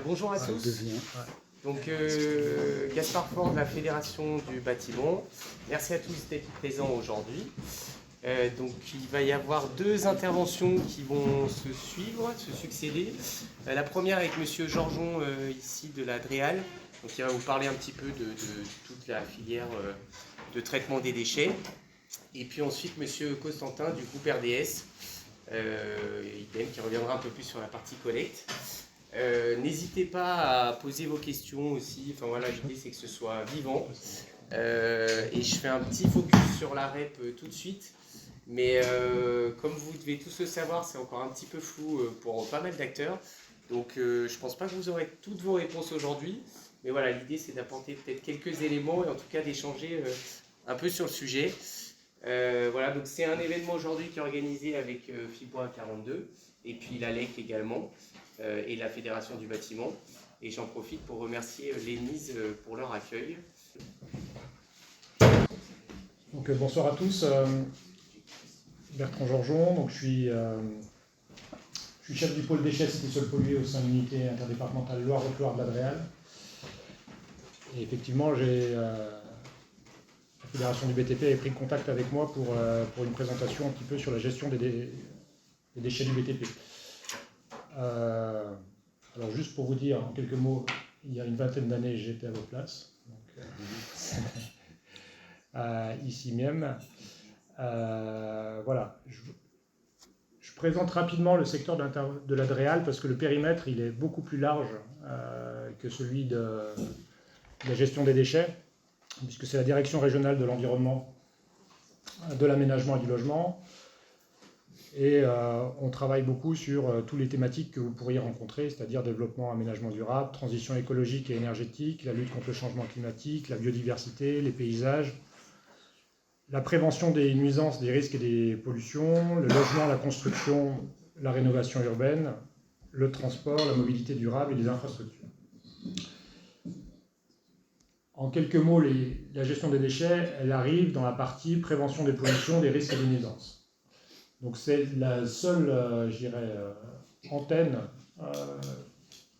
Bonjour à tous. Donc, Gaspard Fort de la Fédération du bâtiment. Merci à tous d'être présents aujourd'hui. Donc, il va y avoir deux interventions qui vont se suivre, se succéder. La première avec Monsieur Georgeon, ici de la DREAL. Donc, il va vous parler un petit peu de toute la filière de traitement des déchets. Et puis ensuite, Monsieur Constantin du groupe RDS, idem, qui reviendra un peu plus sur la partie collecte. N'hésitez pas à poser vos questions aussi. Enfin voilà, l'idée c'est que ce soit vivant. Et je fais un petit focus sur la REP tout de suite. Mais comme vous devez tous le savoir, c'est encore un petit peu flou pour pas mal d'acteurs. Donc je pense pas que vous aurez toutes vos réponses aujourd'hui. Mais voilà, l'idée c'est d'apporter peut-être quelques éléments et en tout cas d'échanger un peu sur le sujet. Voilà, donc c'est un événement aujourd'hui qui est organisé avec FIBOA 42 et puis l'ALEC également. Et la Fédération du bâtiment. Et j'en profite pour remercier l'ENISE pour leur accueil. Donc, bonsoir à tous. Bertrand Georgeon, donc je suis chef du pôle déchets cités sols pollués au sein de l'unité interdépartementale Loire-Haute-Loire de la DREAL. Et effectivement, la Fédération du BTP a pris contact avec moi pour une présentation un petit peu sur la gestion des déchets du BTP. Alors juste pour vous dire en quelques mots, il y a une vingtaine d'années j'étais à vos places, donc, ici même. Voilà, je présente rapidement le secteur de la DREAL parce que le périmètre il est beaucoup plus large que celui de la gestion des déchets, puisque c'est la direction régionale de l'environnement, de l'aménagement et du logement. Et on travaille beaucoup sur toutes les thématiques que vous pourriez rencontrer, c'est-à-dire développement, aménagement durable, transition écologique et énergétique, la lutte contre le changement climatique, la biodiversité, les paysages, la prévention des nuisances, des risques et des pollutions, le logement, la construction, la rénovation urbaine, le transport, la mobilité durable et les infrastructures. En quelques mots, la gestion des déchets, elle arrive dans la partie prévention des pollutions, des risques et des nuisances. Donc c'est la seule, antenne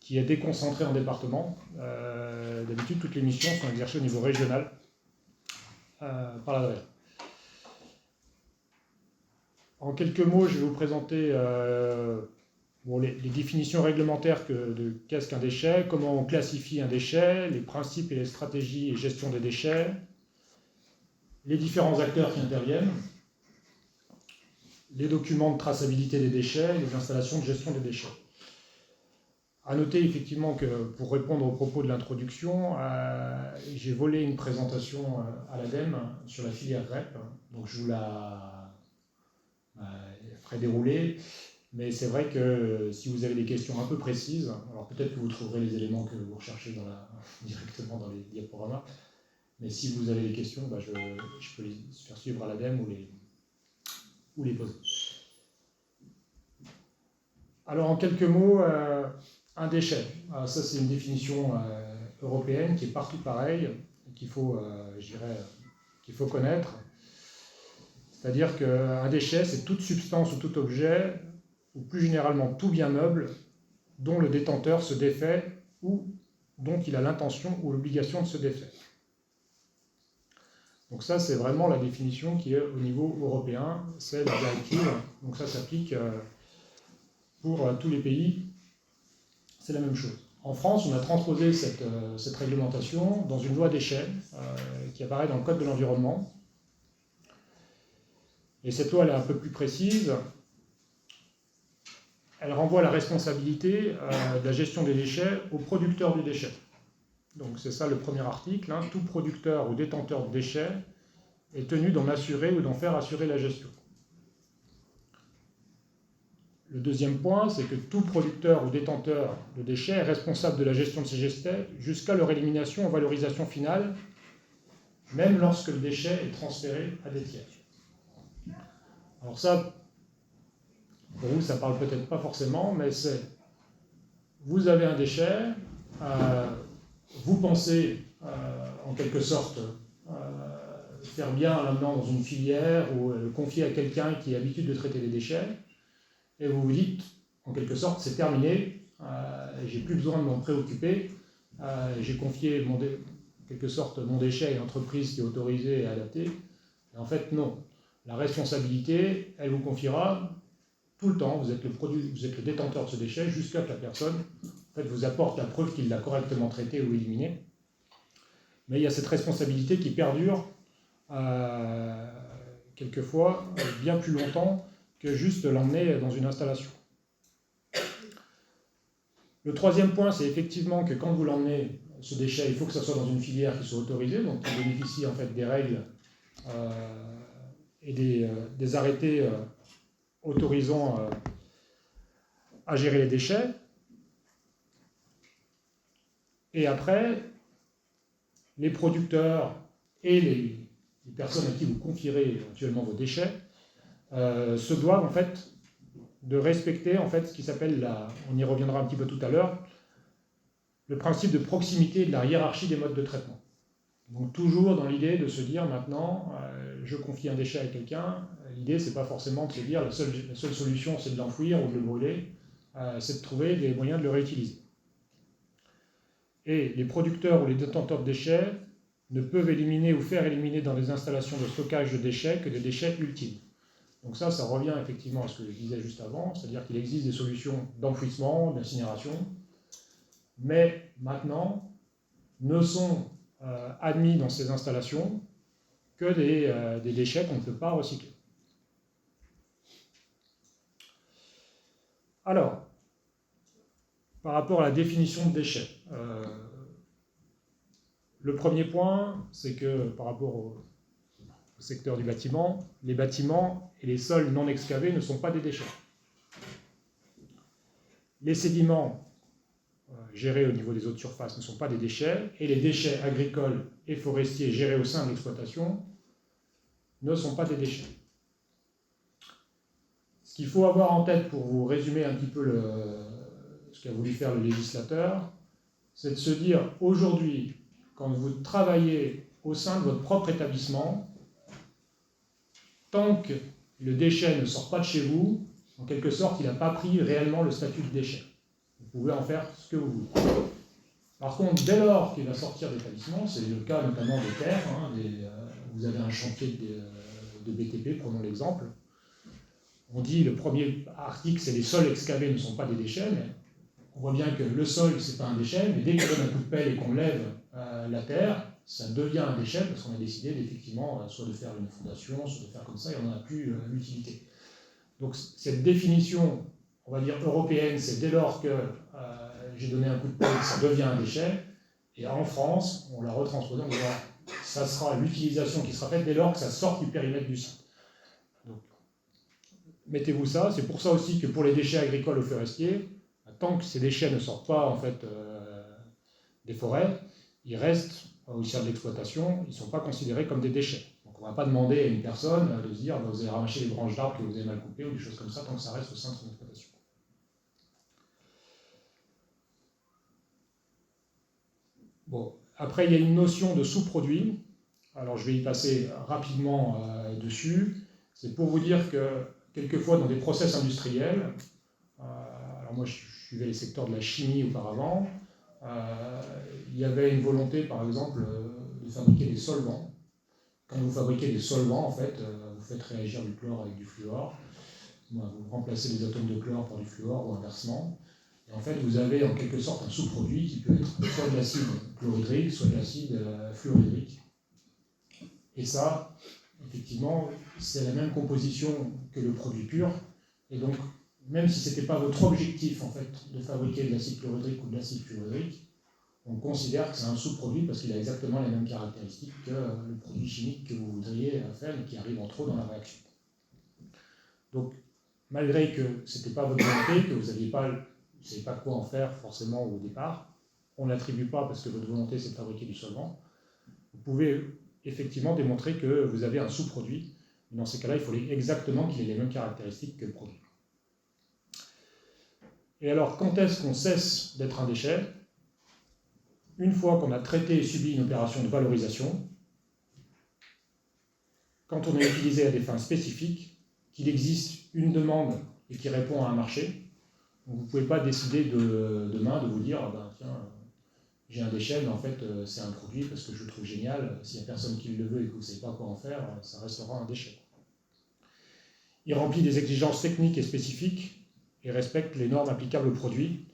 qui est déconcentrée en département. D'habitude, toutes les missions sont exercées au niveau régional par la DREAL. En quelques mots, je vais vous présenter les définitions réglementaires de qu'est-ce qu'un déchet, comment on classifie un déchet, les principes et les stratégies et gestion des déchets, les différents acteurs qui interviennent, les documents de traçabilité des déchets, les installations de gestion des déchets. A noter effectivement que pour répondre aux propos de l'introduction, j'ai volé une présentation à l'ADEME sur la filière REP, donc je vous la ferai dérouler, mais c'est vrai que si vous avez des questions un peu précises, alors peut-être que vous trouverez les éléments que vous recherchez directement dans les diaporamas, mais si vous avez des questions, je peux les faire suivre à l'ADEME ou les poser. Alors en quelques mots, un déchet, ça c'est une définition européenne qui est partout pareille, qu'il faut connaître. C'est-à-dire qu'un déchet, c'est toute substance ou tout objet, ou plus généralement tout bien meuble, dont le détenteur se défait ou dont il a l'intention ou l'obligation de se défaire. Donc ça, c'est vraiment la définition qui est au niveau européen, c'est la directive, donc ça s'applique pour tous les pays, c'est la même chose. En France, on a transposé cette réglementation dans une loi déchets qui apparaît dans le Code de l'environnement. Et cette loi, elle est un peu plus précise. Elle renvoie la responsabilité de la gestion des déchets aux producteurs du déchet. Donc c'est ça le premier article, hein. Tout producteur ou détenteur de déchets est tenu d'en assurer ou d'en faire assurer la gestion. Le deuxième point, c'est que tout producteur ou détenteur de déchets est responsable de la gestion de ces déchets jusqu'à leur élimination en valorisation finale, même lorsque le déchet est transféré à des tiers. Alors ça, pour vous, ça ne parle peut-être pas forcément, mais c'est, vous avez un déchet, vous pensez en quelque sorte faire bien l'amenant dans une filière ou le confier à quelqu'un qui a l'habitude de traiter les déchets, et vous vous dites, en quelque sorte, c'est terminé, j'ai plus besoin de m'en préoccuper, j'ai confié en quelque sorte mon déchet à une entreprise qui est autorisée et adaptée. Et en fait, non. La responsabilité, elle vous confiera tout le temps, vous êtes le détenteur de ce déchet jusqu'à ce que la personne en fait, vous apporte la preuve qu'il l'a correctement traité ou éliminé. Mais il y a cette responsabilité qui perdure quelquefois bien plus longtemps que juste l'emmener dans une installation. Le troisième point, c'est effectivement que quand vous l'emmenez, ce déchet, il faut que ça soit dans une filière qui soit autorisée, donc qui bénéficie en fait des règles et des arrêtés autorisant à gérer les déchets. Et après, les producteurs et les personnes à qui vous confierez éventuellement vos déchets se doivent en fait de respecter en fait ce qui s'appelle, on y reviendra un petit peu tout à l'heure, le principe de proximité et de la hiérarchie des modes de traitement. Donc toujours dans l'idée de se dire maintenant, je confie un déchet à quelqu'un, l'idée c'est pas forcément de se dire la seule solution c'est de l'enfouir ou de le brûler, c'est de trouver des moyens de le réutiliser. Et les producteurs ou les détenteurs de déchets ne peuvent éliminer ou faire éliminer dans les installations de stockage de déchets que des déchets ultimes. Donc ça revient effectivement à ce que je disais juste avant, c'est-à-dire qu'il existe des solutions d'enfouissement, d'incinération, mais maintenant ne sont admis dans ces installations que des déchets qu'on ne peut pas recycler. Alors, par rapport à la définition de déchets, le premier point, c'est que par rapport au secteur du bâtiment, les bâtiments et les sols non excavés ne sont pas des déchets. Les sédiments gérés au niveau des eaux de surface ne sont pas des déchets, et les déchets agricoles et forestiers gérés au sein de l'exploitation ne sont pas des déchets. Ce qu'il faut avoir en tête pour vous résumer un petit peu ce qu'a voulu faire le législateur, c'est de se dire aujourd'hui, quand vous travaillez au sein de votre propre établissement, tant que le déchet ne sort pas de chez vous, en quelque sorte, il n'a pas pris réellement le statut de déchet. Vous pouvez en faire ce que vous voulez. Par contre, dès lors qu'il va sortir d'établissement, c'est le cas notamment des terres, vous avez un chantier de BTP, prenons l'exemple, on dit, le premier article, c'est les sols excavés ne sont pas des déchets, mais on voit bien que le sol, c'est pas un déchet, mais dès qu'on donne un coup de pelle et qu'on lève la terre, ça devient un déchet parce qu'on a décidé d'effectivement soit de faire une fondation, soit de faire comme ça, et on n'en a plus l'utilité. Donc cette définition, on va dire européenne, c'est dès lors que j'ai donné un coup de pelle, ça devient un déchet, et en France, on l'a retransposé en disant ça sera l'utilisation qui sera faite dès lors que ça sort du périmètre du site. Donc, mettez-vous ça, c'est pour ça aussi que pour les déchets agricoles ou forestiers, tant que ces déchets ne sortent pas en fait des forêts, ils restent au sein de l'exploitation, ils ne sont pas considérés comme des déchets. Donc on ne va pas demander à une personne de se dire vous avez ramassé les branches d'arbres que vous avez mal coupées ou des choses comme ça, tant que ça reste au sein de son exploitation. Bon, après il y a une notion de sous-produit, alors je vais y passer rapidement dessus, c'est pour vous dire que quelquefois dans des process industriels, alors moi je suivais les secteurs de la chimie auparavant, il y avait une volonté, par exemple, de fabriquer des solvants. Quand vous fabriquez des solvants, en fait, vous faites réagir du chlore avec du fluor. Vous remplacez les atomes de chlore par du fluor ou inversement. Et en fait, vous avez en quelque sorte un sous-produit qui peut être soit de l'acide chlorhydrique, soit de l'acide fluorhydrique. Et ça, effectivement, c'est la même composition que le produit pur. Et donc, même si ce n'était pas votre objectif en fait, de fabriquer de l'acide chlorhydrique ou de l'acide fluorhydrique, on considère que c'est un sous-produit parce qu'il a exactement les mêmes caractéristiques que le produit chimique que vous voudriez faire et qui arrive en trop dans la réaction. Donc, malgré que ce n'était pas votre volonté, que vous ne saviez pas quoi en faire forcément au départ, on ne l'attribue pas parce que votre volonté c'est de fabriquer du solvant, vous pouvez effectivement démontrer que vous avez un sous-produit. Dans ces cas-là, il faut exactement qu'il ait les mêmes caractéristiques que le produit. Et alors, quand est-ce qu'on cesse d'être un déchet? Une fois qu'on a traité et subi une opération de valorisation, quand on est utilisé à des fins spécifiques, qu'il existe une demande et qui répond à un marché. Donc vous ne pouvez pas décider demain de vous dire, ah ben, tiens, j'ai un déchet, mais en fait c'est un produit parce que je le trouve génial. S'il n'y a personne qui le veut et que vous ne savez pas quoi en faire, ça restera un déchet. Il remplit des exigences techniques et spécifiques et respecte les normes applicables au produit.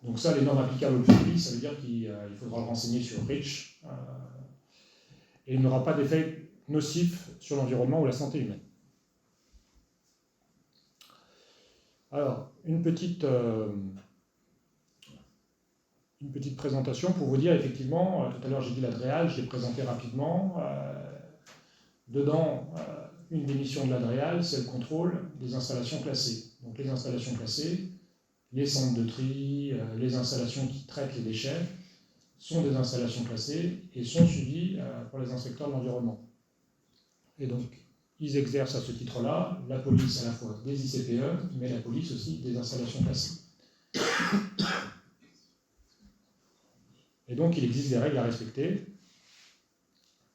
Donc ça, les normes applicables au produit, ça veut dire qu'il faudra le renseigner sur REACH et il n'aura pas d'effet nocif sur l'environnement ou la santé humaine. Alors, une petite présentation pour vous dire, effectivement, tout à l'heure j'ai dit l'ADREAL, je l'ai présenté rapidement. Dedans, une des missions de l'ADREAL, c'est le contrôle des installations classées. Donc les installations classées, les centres de tri, les installations qui traitent les déchets, sont des installations classées et sont suivies par les inspecteurs de l'environnement. Et donc, ils exercent à ce titre-là la police à la fois des ICPE, mais la police aussi des installations classées. Et donc, il existe des règles à respecter,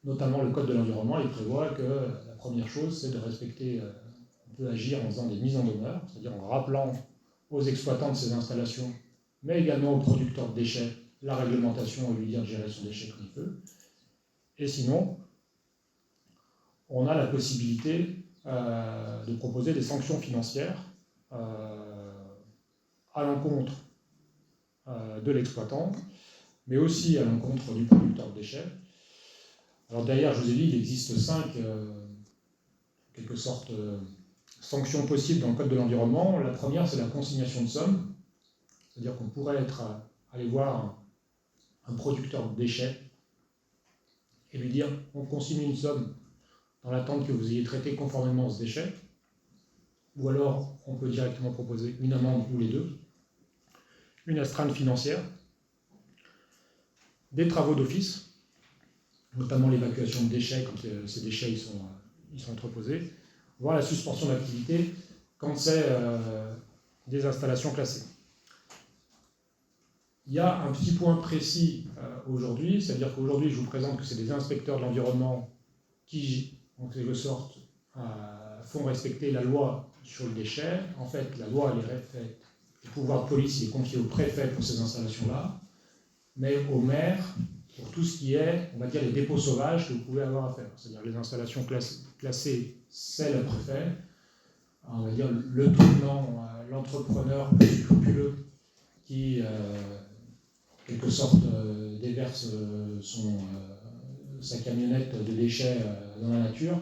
notamment le Code de l'environnement. Il prévoit que la première chose, c'est de respecter, on peut agir en faisant des mises en demeure, c'est-à-dire en rappelant aux exploitants de ces installations, mais également aux producteurs de déchets, la réglementation et lui dire de gérer son déchet comme il peut. Et sinon, on a la possibilité de proposer des sanctions financières à l'encontre de l'exploitant, mais aussi à l'encontre du producteur de déchets. Alors derrière, je vous ai dit, il existe 5 quelque sorte sanctions possibles dans le Code de l'environnement. La première, c'est la consignation de somme, c'est-à-dire qu'on pourrait aller voir un producteur de déchets et lui dire on consigne une somme dans l'attente que vous ayez traité conformément ce déchet, ou alors on peut directement proposer une amende ou les deux, une astreinte financière, des travaux d'office, notamment l'évacuation de déchets quand ces déchets ils sont entreposés, voire la suspension d'activité quand c'est des installations classées. Il y a un petit point précis aujourd'hui, c'est-à-dire qu'aujourd'hui je vous présente que c'est des inspecteurs de l'environnement qui, en quelque sorte, font respecter la loi sur le déchet. En fait, la loi, elle est faite, le pouvoir de police est confié au préfet pour ces installations-là, mais au maire pour tout ce qui est, on va dire, les dépôts sauvages que vous pouvez avoir à faire. C'est-à-dire les installations classées, c'est le préfet. On va dire le tenant, l'entrepreneur scrupuleux qui, en quelque sorte, déverse sa camionnette de déchets dans la nature,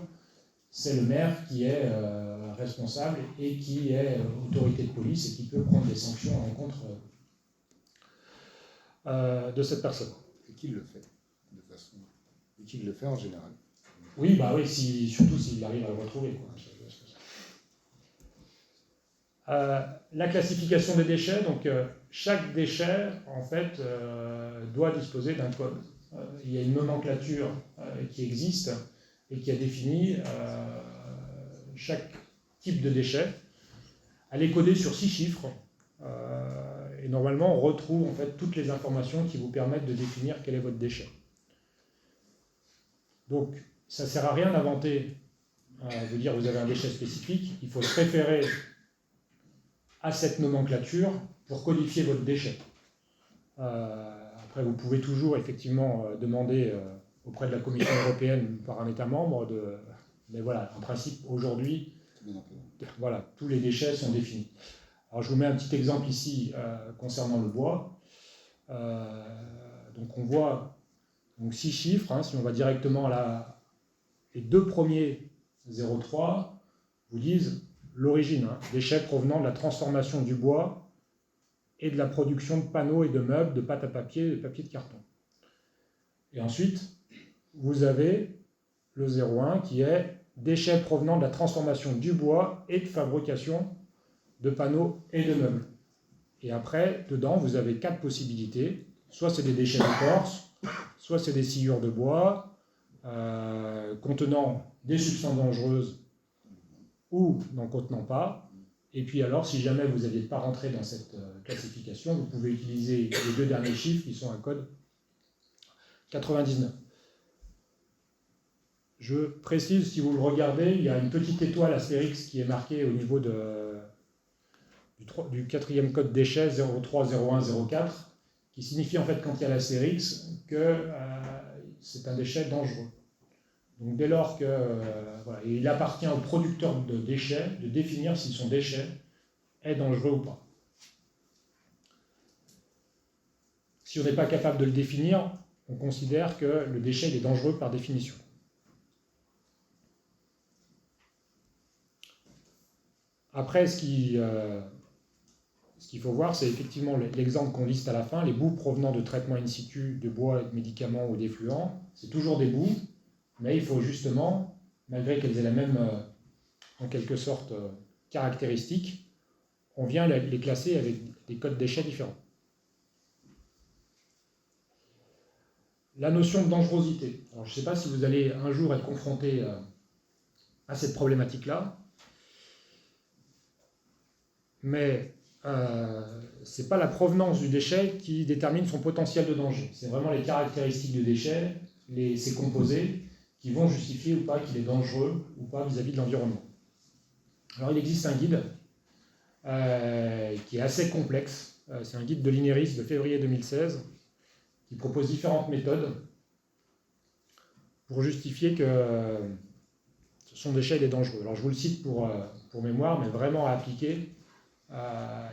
c'est le maire qui est responsable et qui est autorité de police et qui peut prendre des sanctions à l'encontre de cette personne. Et qui le fait de façon... Et qui le fait en général. Oui, bah oui, surtout s'il arrive à le retrouver, quoi. La classification des déchets, donc chaque déchet en fait doit disposer d'un code. Il y a une nomenclature qui existe et qui a défini chaque type de déchet. Elle est codée sur 6 chiffres et normalement on retrouve en fait toutes les informations qui vous permettent de définir quel est votre déchet. Donc ça ne sert à rien d'inventer, de dire vous avez un déchet spécifique, il faut se référer à cette nomenclature pour codifier votre déchet. Après, vous pouvez toujours effectivement demander auprès de la Commission européenne par un État membre, mais voilà, en principe, aujourd'hui, voilà, tous les déchets sont définis. Alors, je vous mets un petit exemple ici concernant le bois. Donc, on voit 6 chiffres, hein, si on va directement à les 2 premiers 0,3 vous disent l'origine, hein, déchets provenant de la transformation du bois et de la production de panneaux et de meubles, de pâte à papier et de papier de carton. Et ensuite, vous avez le 0,1 qui est déchets provenant de la transformation du bois et de fabrication de panneaux et de meubles. Et après, dedans, vous avez 4 possibilités. Soit c'est des déchets d'écorce, soit c'est des sciures de bois contenant des substances dangereuses ou n'en contenant pas. Et puis alors, si jamais vous n'aviez pas rentré dans cette classification, vous pouvez utiliser les 2 derniers chiffres qui sont un code 99. Je précise, si vous le regardez, il y a une petite étoile Astérix qui est marquée au niveau de du quatrième code déchet 030104, qui signifie en fait quand il y a la série X que c'est un déchet dangereux. Donc dès lors que voilà, il appartient au producteur de déchets de définir si son déchet est dangereux ou pas. Si on n'est pas capable de le définir, on considère que le déchet est dangereux par définition. Après, ce qu'il faut voir, c'est effectivement l'exemple qu'on liste à la fin, les boues provenant de traitements in situ, de bois, de médicaments ou d'effluents. C'est toujours des boues, mais il faut justement, malgré qu'elles aient la même, en quelque sorte, caractéristique, on vient les classer avec des codes déchets différents. La notion de dangerosité. Alors, je ne sais pas si vous allez un jour être confronté à cette problématique-là, mais ce n'est pas la provenance du déchet qui détermine son potentiel de danger. C'est vraiment les caractéristiques du déchet, ses composés, qui vont justifier ou pas qu'il est dangereux ou pas vis-à-vis de l'environnement. Alors il existe un guide qui est assez complexe. C'est un guide de l'INERIS de février 2016 qui propose différentes méthodes pour justifier que son déchet il est dangereux. Alors je vous le cite pour mémoire, mais vraiment à appliquer.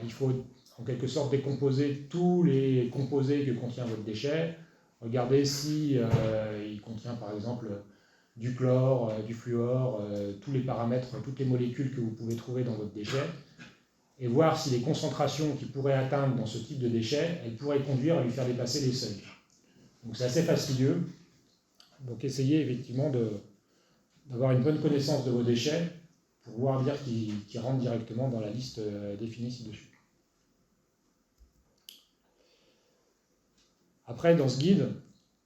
Il faut en quelque sorte décomposer tous les composés que contient votre déchet. Regardez si il contient par exemple du chlore, du fluor, tous les paramètres, toutes les molécules que vous pouvez trouver dans votre déchet, et voir si les concentrations qu'il pourrait atteindre dans ce type de déchet, elles pourraient conduire à lui faire dépasser les seuils. Donc c'est assez fastidieux. Donc essayez effectivement d'avoir une bonne connaissance de vos déchets pour pouvoir dire qu'ils rentrent directement dans la liste définie ci-dessus. Après, dans ce guide,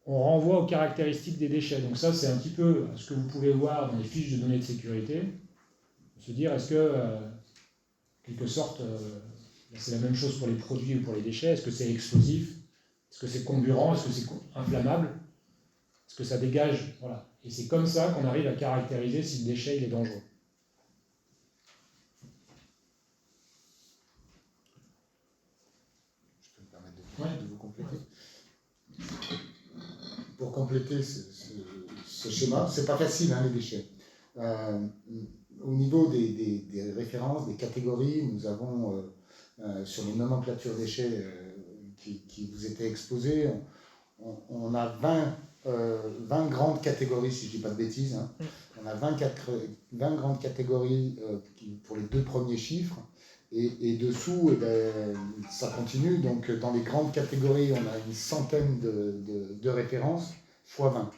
on renvoie aux caractéristiques des déchets. Donc ça, c'est un petit peu ce que vous pouvez voir dans les fiches de données de sécurité. Se dire, est-ce que, quelque sorte, c'est la même chose pour les produits ou pour les déchets, est-ce que c'est explosif, est-ce que c'est comburant, est-ce que c'est inflammable, est-ce que ça dégage, voilà. Et c'est comme ça qu'on arrive à caractériser si le déchet il est dangereux. De vous compléter. Pour compléter ce schéma, c'est pas facile les déchets. Au niveau des références, des catégories, nous avons sur les nomenclatures déchets qui vous étaient exposées, on a 20 grandes catégories, si je ne dis pas de bêtises. On a 20 grandes catégories pour les deux premiers chiffres. Et dessous, ça continue. Donc, dans les grandes catégories, on a une centaine de références, fois 20.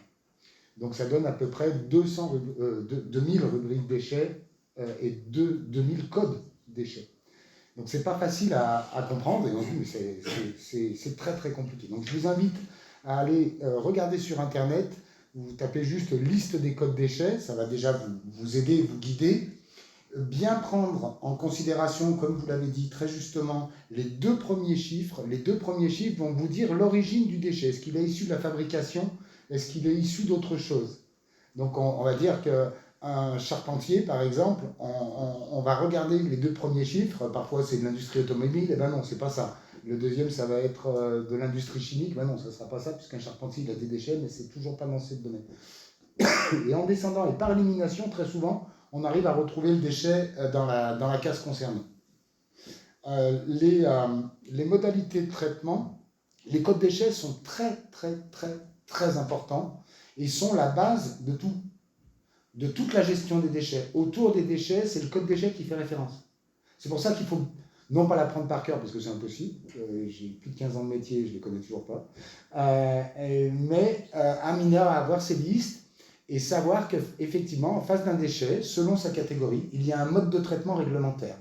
Donc, ça donne à peu près 2000 rubriques déchets et 2000 codes déchets. Donc, ce n'est pas facile à comprendre. Et on dit, mais c'est très, très compliqué. Donc, je vous invite à aller regarder sur Internet. Vous tapez juste liste des codes déchets. Ça va déjà vous aider, vous guider. Bien prendre en considération, comme vous l'avez dit très justement, les deux premiers chiffres. Les deux premiers chiffres vont vous dire l'origine du déchet. Est-ce qu'il est issu de la fabrication? Est-ce qu'il est issu d'autre chose? Donc on va dire qu'un charpentier, par exemple, on va regarder les deux premiers chiffres. Parfois c'est de l'industrie automobile, et ben non, c'est pas ça. Le deuxième, ça va être de l'industrie chimique. Ben non, ça ne sera pas ça, puisqu'un charpentier, il a des déchets, mais c'est toujours pas dans cette domaine. Et en descendant et par élimination, très souvent, on arrive à retrouver le déchet dans la case concernée. Les modalités de traitement, les codes déchets sont très, très, très, très importants et sont la base de tout, de toute la gestion des déchets. Autour des déchets, c'est le code déchets qui fait référence. C'est pour ça qu'il faut non pas l'apprendre par cœur, parce que c'est impossible. J'ai plus de 15 ans de métier, je ne les connais toujours pas. Mais un mineur à avoir ces listes, et savoir qu'effectivement, en face d'un déchet, selon sa catégorie, il y a un mode de traitement réglementaire.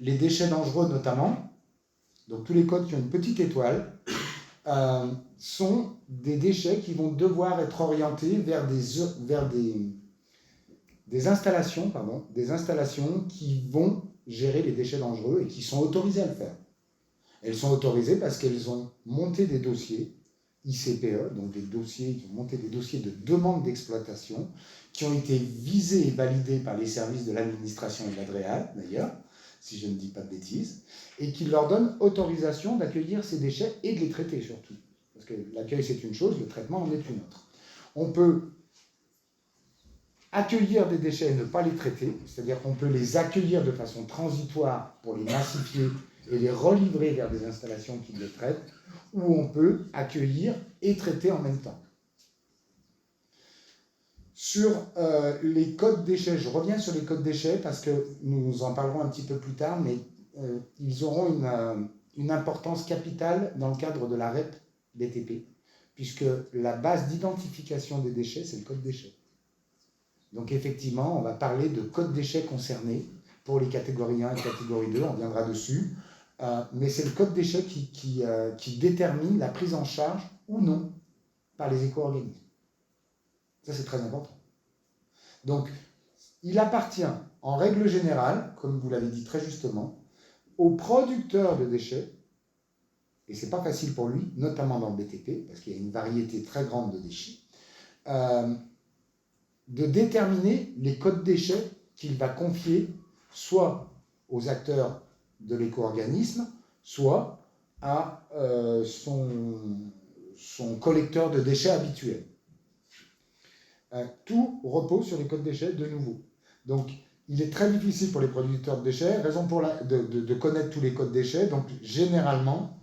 Les déchets dangereux notamment, donc tous les codes qui ont une petite étoile, sont des déchets qui vont devoir être orientés vers des installations qui vont gérer les déchets dangereux et qui sont autorisées à le faire. Elles sont autorisées parce qu'elles ont monté des dossiers ICPE, donc qui ont monté des dossiers de demande d'exploitation, qui ont été visés et validés par les services de l'administration et de l'ADREAL, d'ailleurs. si je ne dis pas de bêtises, et qui leur donne autorisation d'accueillir ces déchets et de les traiter surtout. Parce que l'accueil c'est une chose, le traitement en est une autre. On peut accueillir des déchets et ne pas les traiter, c'est-à-dire qu'on peut les accueillir de façon transitoire pour les massifier et les relivrer vers des installations qui les traitent, ou on peut accueillir et traiter en même temps. Sur les codes déchets, je reviens sur les codes déchets parce que nous en parlerons un petit peu plus tard, mais ils auront une importance capitale dans le cadre de la REP BTP, puisque la base d'identification des déchets, c'est le code déchets. Donc effectivement, on va parler de code déchets concernés pour les catégories 1 et catégorie 2, on viendra dessus, mais c'est le code déchets qui détermine la prise en charge ou non par les éco-organismes. Ça, c'est très important. Donc, il appartient, en règle générale, comme vous l'avez dit très justement, au producteur de déchets, et c'est pas facile pour lui, notamment dans le BTP, parce qu'il y a une variété très grande de déchets, de déterminer les codes déchets qu'il va confier soit aux acteurs de l'éco-organisme, soit à son collecteur de déchets habituel. Tout repose sur les codes déchets de nouveau. Donc, il est très difficile pour les producteurs de déchets, raison pour de connaître tous les codes déchets. Donc, généralement,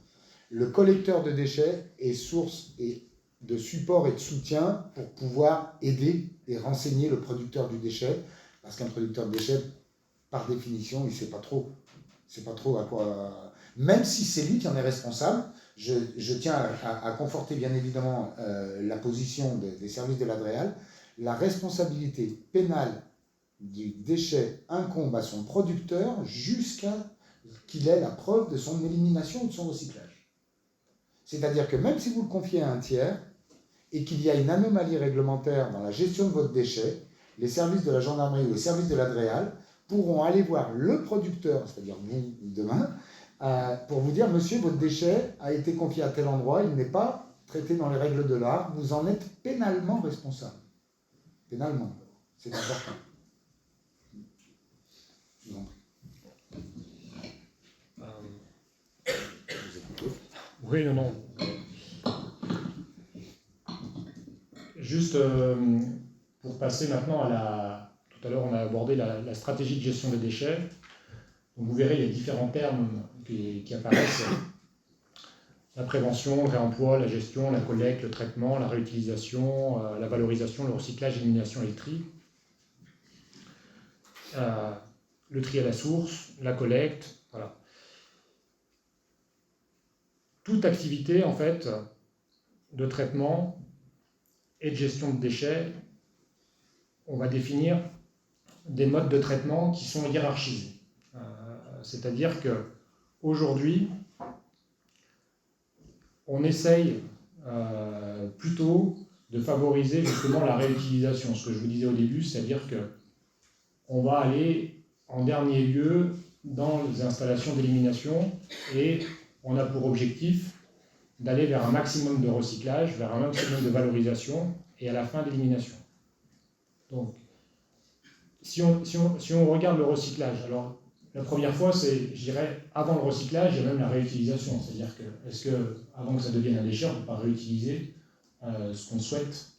le collecteur de déchets est source de support et de soutien pour pouvoir aider et renseigner le producteur du déchet, parce qu'un producteur de déchets, par définition, il ne sait pas trop à quoi... Même si c'est lui qui en est responsable, je tiens à conforter bien évidemment la position des services de l'Adréal. La responsabilité pénale du déchet incombe à son producteur jusqu'à qu'il ait la preuve de son élimination ou de son recyclage. C'est-à-dire que même si vous le confiez à un tiers et qu'il y a une anomalie réglementaire dans la gestion de votre déchet, les services de la gendarmerie ou les services de l'Adréal pourront aller voir le producteur, c'est-à-dire vous demain, pour vous dire, monsieur, votre déchet a été confié à tel endroit, il n'est pas traité dans les règles de l'art, vous en êtes pénalement responsable. Pénalement, c'est important. Je vous en prie. Oui, non. Juste pour passer maintenant à tout à l'heure, on a abordé la stratégie de gestion des déchets. Donc vous verrez les différents termes qui apparaissent. La prévention, le réemploi, la gestion, la collecte, le traitement, la réutilisation, la valorisation, le recyclage, l'élimination et le tri. Le tri à la source, la collecte, voilà. Toute activité, en fait, de traitement et de gestion de déchets, on va définir des modes de traitement qui sont hiérarchisés. C'est-à-dire qu'aujourd'hui, on essaye plutôt de favoriser justement la réutilisation. Ce que je vous disais au début, c'est-à-dire qu'on va aller en dernier lieu dans les installations d'élimination et on a pour objectif d'aller vers un maximum de recyclage, vers un maximum de valorisation et à la fin d'élimination. Donc, si on regarde le recyclage, alors la première fois, c'est, je dirais, avant le recyclage, il y a même la réutilisation. C'est-à-dire que, est-ce que, avant que ça devienne un déchet, on ne peut pas réutiliser ce qu'on souhaite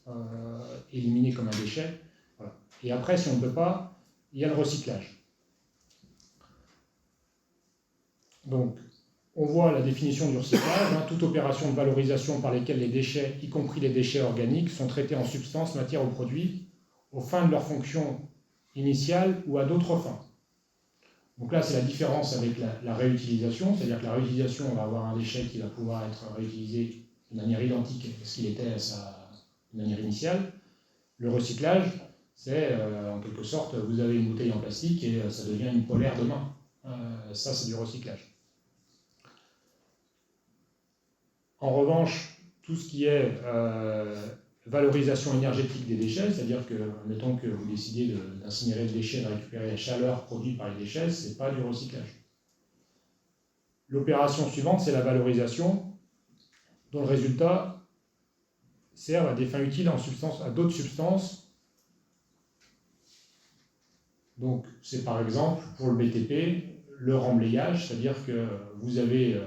éliminer comme un déchet, voilà. Et après, si on ne peut pas, il y a le recyclage. Donc, on voit la définition du recyclage, toute opération de valorisation par laquelle les déchets, y compris les déchets organiques, sont traités en substances, matières ou produits, aux fins de leur fonction initiale ou à d'autres fins. Donc là, c'est la différence avec la réutilisation, c'est-à-dire que la réutilisation, on va avoir un déchet qui va pouvoir être réutilisé de manière identique à ce qu'il était à sa manière initiale. Le recyclage, c'est en quelque sorte, vous avez une bouteille en plastique et ça devient une polaire demain. Ça, c'est du recyclage. En revanche, tout ce qui est valorisation énergétique des déchets, c'est-à-dire que, mettons que vous décidez d'incinérer le déchet, de récupérer la chaleur produite par les déchets, ce n'est pas du recyclage. L'opération suivante, c'est la valorisation, dont le résultat sert à des fins utiles à d'autres substances. Donc, c'est par exemple, pour le BTP, le remblayage, c'est-à-dire que vous avez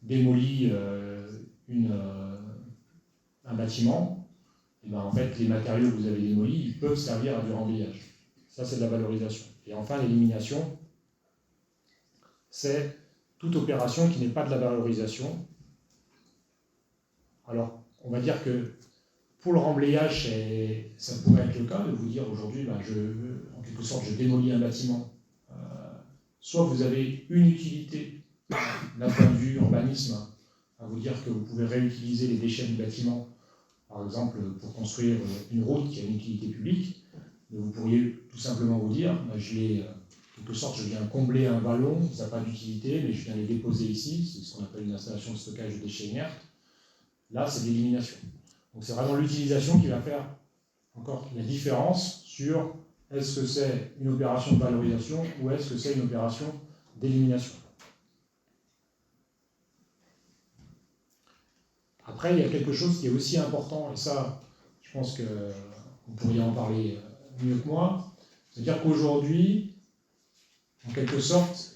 démoli un bâtiment, et ben en fait, les matériaux que vous avez démolis, ils peuvent servir à du remblayage. Ça, c'est de la valorisation. Et enfin, l'élimination, c'est toute opération qui n'est pas de la valorisation. Alors, on va dire que pour le remblayage, ça pourrait être le cas de vous dire aujourd'hui, ben en quelque sorte, je démolis un bâtiment. Soit vous avez une utilité d'un point de vue urbanisme, à vous dire que vous pouvez réutiliser les déchets du bâtiment, par exemple pour construire une route qui a une utilité publique, mais vous pourriez tout simplement vous dire, ben, en quelque sorte, je viens combler un vallon, ça n'a pas d'utilité, mais je viens les déposer ici, c'est ce qu'on appelle une installation de stockage de déchets inertes. Là, c'est de l'élimination. Donc c'est vraiment l'utilisation qui va faire encore la différence sur est-ce que c'est une opération de valorisation ou est-ce que c'est une opération d'élimination. Après, il y a quelque chose qui est aussi important, et ça, je pense que vous pourriez en parler mieux que moi, c'est-à-dire qu'aujourd'hui, en quelque sorte,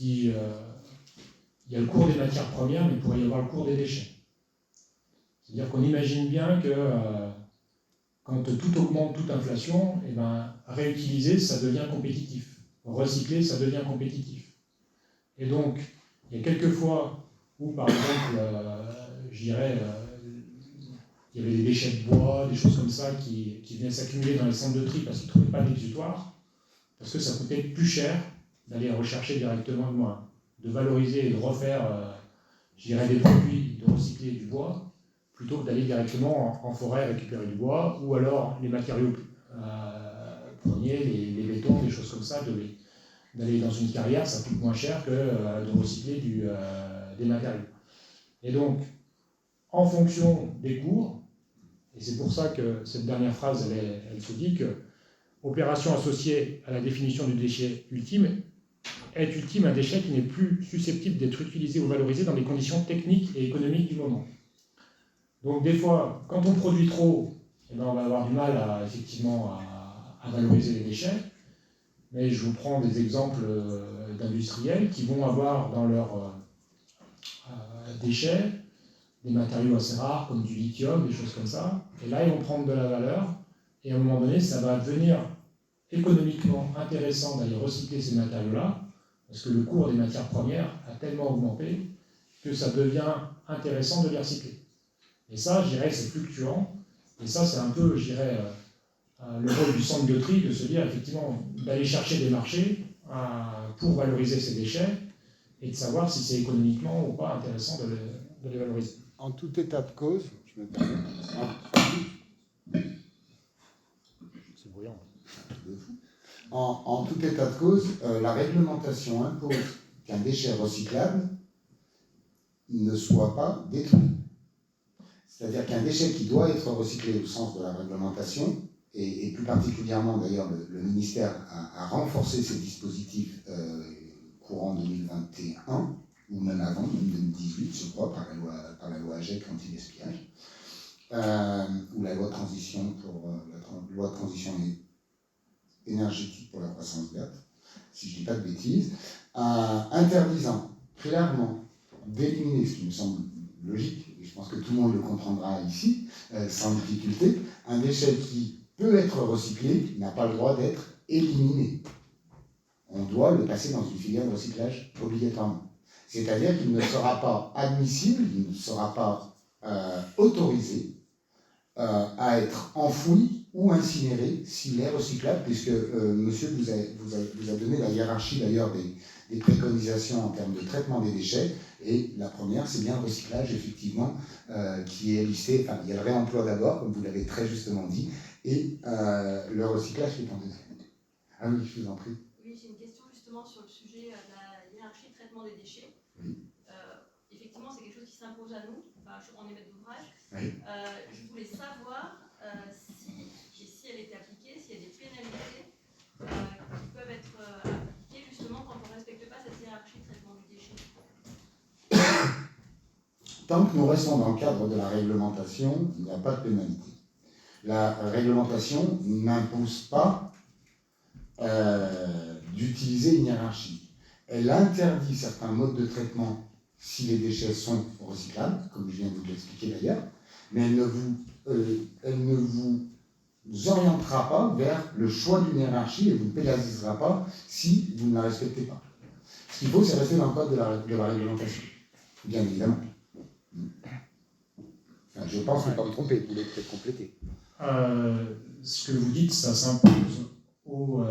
il y a le cours des matières premières, mais il pourrait y avoir le cours des déchets. C'est-à-dire qu'on imagine bien que quand tout augmente, toute inflation, et ben, réutiliser, ça devient compétitif. Recycler, ça devient compétitif. Et donc, il y a quelques fois où, par exemple, je dirais, il y avait des déchets de bois, des choses comme ça qui venaient s'accumuler dans les centres de tri parce qu'ils ne trouvaient pas d'exutoire, parce que ça coûtait plus cher d'aller rechercher directement, de valoriser et de refaire, je dirais, des produits, de recycler du bois, plutôt que d'aller directement en forêt récupérer du bois, ou alors les matériaux premiers, les bétons, des choses comme ça, d'aller dans une carrière, ça coûte moins cher que de recycler des matériaux. Et donc, en fonction des cours, et c'est pour ça que cette dernière phrase, elle se dit que opération associée à la définition du déchet ultime est ultime un déchet qui n'est plus susceptible d'être utilisé ou valorisé dans les conditions techniques et économiques du moment. Donc des fois, quand on produit trop, eh ben, on va avoir du mal effectivement à valoriser les déchets. Mais je vous prends des exemples d'industriels qui vont avoir dans leurs déchets des matériaux assez rares comme du lithium, des choses comme ça. Et là, ils vont prendre de la valeur. Et à un moment donné, ça va devenir économiquement intéressant d'aller recycler ces matériaux-là, parce que le cours des matières premières a tellement augmenté que ça devient intéressant de les recycler. Et ça, je dirais, c'est fluctuant. Et ça, c'est un peu, je dirais, le rôle du centre de tri, de se dire, effectivement, d'aller chercher des marchés pour valoriser ces déchets et de savoir si c'est économiquement ou pas intéressant de les valoriser. En tout état de cause, je me permets, C'est bruyant. En tout état de cause, la réglementation impose qu'un déchet recyclable ne soit pas détruit. C'est-à-dire qu'un déchet qui doit être recyclé au sens de la réglementation, et plus particulièrement d'ailleurs le ministère a renforcé ses dispositifs courant 2021, ou même avant, même 2018 je crois, par la loi AGEC anti-gaspillage, ou la loi de transition loi de transition énergétique pour la croissance verte, si je ne dis pas de bêtises, interdisant clairement d'éliminer, ce qui me semble logique, et je pense que tout le monde le comprendra ici, sans difficulté, un déchet qui peut être recyclé n'a pas le droit d'être éliminé. On doit le passer dans une filière de recyclage obligatoirement. C'est-à-dire qu'il ne sera pas admissible, il ne sera pas autorisé à être enfoui ou incinéré s'il est recyclable, puisque monsieur vous a donné la hiérarchie d'ailleurs des préconisations en termes de traitement des déchets, et la première c'est bien le recyclage effectivement qui est listé, enfin il y a le réemploi d'abord comme vous l'avez très justement dit, et le recyclage qui est en deuxième. Ah oui, je vous en prie. Oui, j'ai une question justement sur le sujet de la hiérarchie de traitement des déchets. Oui. Effectivement, c'est quelque chose qui s'impose à nous, en émet d'ouvrage. Oui. Je voulais savoir si elle était appliquée, s'il y a des pénalités qui peuvent être appliquées justement quand on ne respecte pas cette hiérarchie de traitement du déchet. Tant que nous restons dans le cadre de la réglementation, il n'y a pas de pénalité. La réglementation n'impose pas d'utiliser une hiérarchie. Elle interdit certains modes de traitement si les déchets sont recyclables, comme je viens de vous l'expliquer d'ailleurs, mais elle ne vous orientera pas vers le choix d'une hiérarchie et vous ne pénalisera pas si vous ne la respectez pas. Ce qu'il faut, c'est rester dans le code de la réglementation, bien évidemment. Enfin, je pense ne pas me tromper, vous voulez peut-être compléter. Ce que vous dites, ça s'impose aux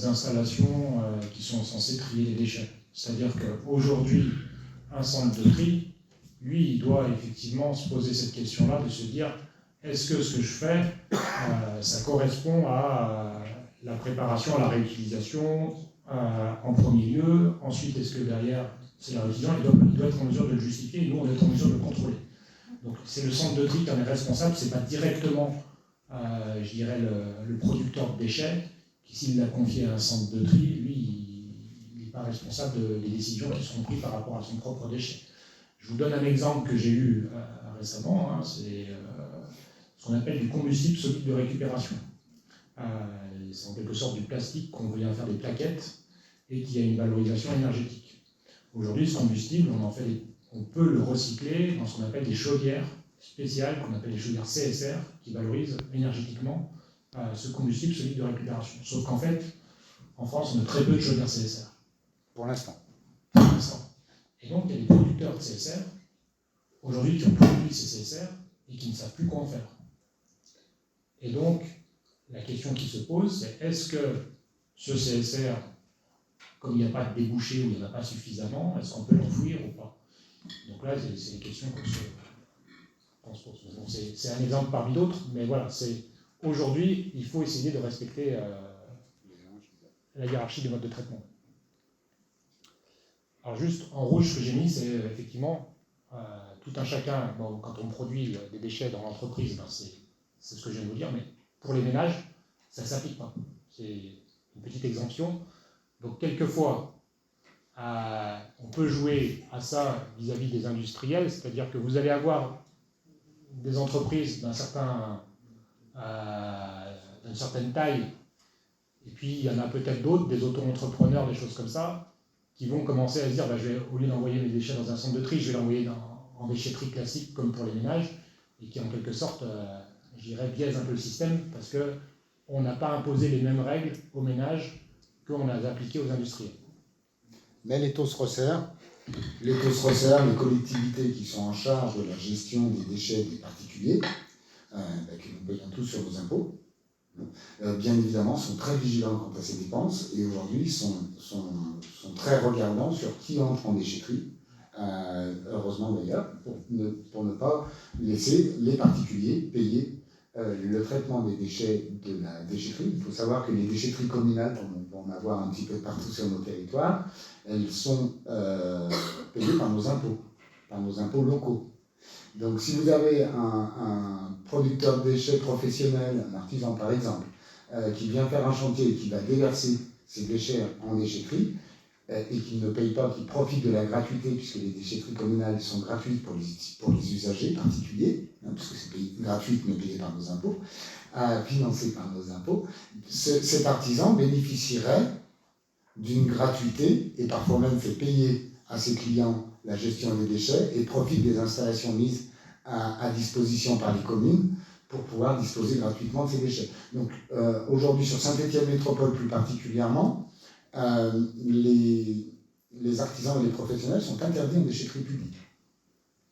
installations qui sont censées trier les déchets. C'est-à-dire qu'aujourd'hui, un centre de tri, lui, il doit effectivement se poser cette question-là, de se dire, est-ce que ce que je fais, ça correspond à la préparation, à la réutilisation en premier lieu. Ensuite, est-ce que derrière, c'est la réutilisation, il doit être en mesure de le justifier, et nous, on doit être en mesure de le contrôler. Donc c'est le centre de tri qui en est responsable, c'est pas directement, je dirais, le producteur de déchets, qui s'il l'a confié à un centre de tri, lui, il n'est pas responsable des décisions qui seront prises par rapport à son propre déchet. Je vous donne un exemple que j'ai eu récemment, hein, c'est ce qu'on appelle du combustible solide de récupération. C'est en quelque sorte du plastique qu'on vient faire des plaquettes et qui a une valorisation énergétique. Aujourd'hui, ce combustible, on peut le recycler dans ce qu'on appelle des chaudières spéciales, qu'on appelle les chaudières CSR, qui valorisent énergétiquement ce combustible solide de récupération. Sauf qu'en fait, en France, on a très peu de chaudières CSR. Pour l'instant. Pour l'instant. Et donc, il y a des producteurs de CSR, aujourd'hui, qui ont produit ces CSR et qui ne savent plus quoi en faire. Et donc, la question qui se pose, c'est est-ce que ce CSR, comme il n'y a pas de débouché ou il n'y en a pas suffisamment, est-ce qu'on peut l'enfouir ou pas? Donc là, c'est les questions qu'on se pose. Donc c'est un exemple parmi d'autres, mais voilà, aujourd'hui, il faut essayer de respecter la hiérarchie des modes de traitement. Alors juste, en rouge, ce que j'ai mis, c'est effectivement tout un chacun, bon, quand on produit des déchets dans l'entreprise, ben c'est ce que je viens de vous dire, mais pour les ménages, ça ne s'applique pas. C'est une petite exemption. Donc quelquefois, on peut jouer à ça vis-à-vis des industriels, c'est-à-dire que vous allez avoir des entreprises d'une certaine taille, et puis il y en a peut-être d'autres, des auto-entrepreneurs, des choses comme ça, qui vont commencer à se dire, au lieu d'envoyer mes déchets dans un centre de tri, je vais l'envoyer en déchetterie classique, comme pour les ménages, et qui en quelque sorte, je dirais, biaise un peu le système, parce qu'on n'a pas imposé les mêmes règles aux ménages qu'on a appliquées aux industriels. Mais les taux se resserrent. Les les collectivités qui sont en charge de la gestion des déchets des particuliers, que nous payons tous sur nos impôts, bien évidemment, sont très vigilants quant à ces dépenses et aujourd'hui sont très regardants sur qui entre en déchetterie, heureusement d'ailleurs, pour ne pas laisser les particuliers payer le traitement des déchets de la déchetterie. Il faut savoir que les déchetteries communales, on peut en avoir un petit peu partout sur nos territoires, elles sont payées par nos impôts locaux. Donc si vous avez un producteur de déchets professionnel, un artisan par exemple, qui vient faire un chantier et qui va déverser ses déchets en déchetterie, et qui ne paye pas, qui profite de la gratuité, puisque les déchetteries communales sont gratuites pour les usagers particuliers, puisque c'est gratuit mais payé par nos impôts, financé par nos impôts, cet artisan bénéficierait d'une gratuité et parfois même fait payer à ses clients la gestion des déchets et profite des installations mises à disposition par les communes pour pouvoir disposer gratuitement de ces déchets. Donc aujourd'hui sur Saint-Étienne Métropole plus particulièrement, les artisans et les professionnels sont interdits en déchetterie publique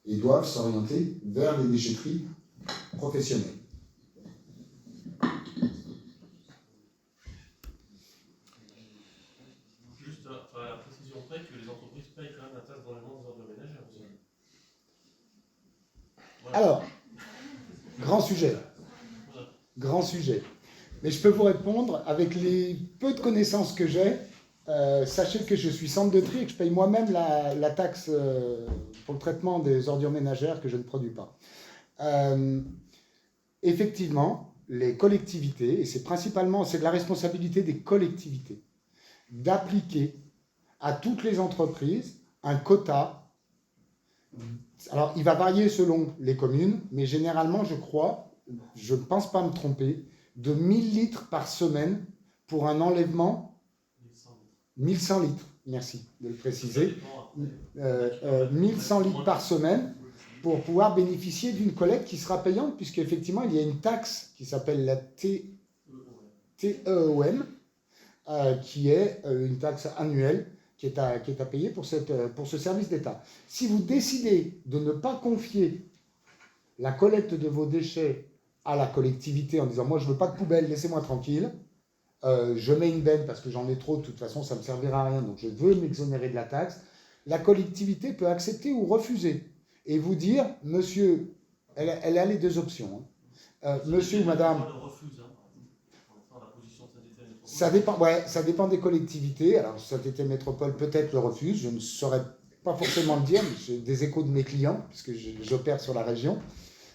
et doivent s'orienter vers les déchetteries professionnelles. Juste à la précision près que les entreprises payent quand même la taxe d'enlèvement des ordures ménagères aussi. Voilà. Alors, grand sujet. Mais je peux vous répondre avec les peu de connaissances que j'ai. Sachez que je suis centre de tri et que je paye moi-même la taxe pour le traitement des ordures ménagères que je ne produis pas. Effectivement, les collectivités, et c'est de la responsabilité des collectivités, d'appliquer à toutes les entreprises un quota. Alors, il va varier selon les communes, mais généralement, je ne pense pas me tromper, de 1000 litres par semaine pour un enlèvement 1100 litres, merci de le préciser. Ça 1100 litres par semaine pour pouvoir bénéficier d'une collecte qui sera payante, puisqu'effectivement, il y a une taxe qui s'appelle la TEOM, qui est une taxe annuelle qui est à payer pour ce service d'État. Si vous décidez de ne pas confier la collecte de vos déchets à la collectivité en disant « moi, je ne veux pas de poubelle, laissez-moi tranquille », je mets une benne parce que j'en ai trop, de toute façon, ça ne me servira à rien, donc je veux m'exonérer de la taxe, la collectivité peut accepter ou refuser et vous dire « monsieur », elle a les deux options, hein. Monsieur ou madame… Ça dépend des collectivités. Alors, Saint-Étienne Métropole peut-être le refuse, je ne saurais pas forcément le dire, mais j'ai des échos de mes clients, puisque j'opère sur la région.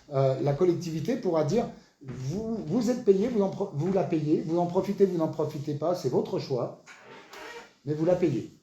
La collectivité pourra dire, vous êtes payé, vous la payez, vous en profitez, vous n'en profitez pas, c'est votre choix, mais vous la payez.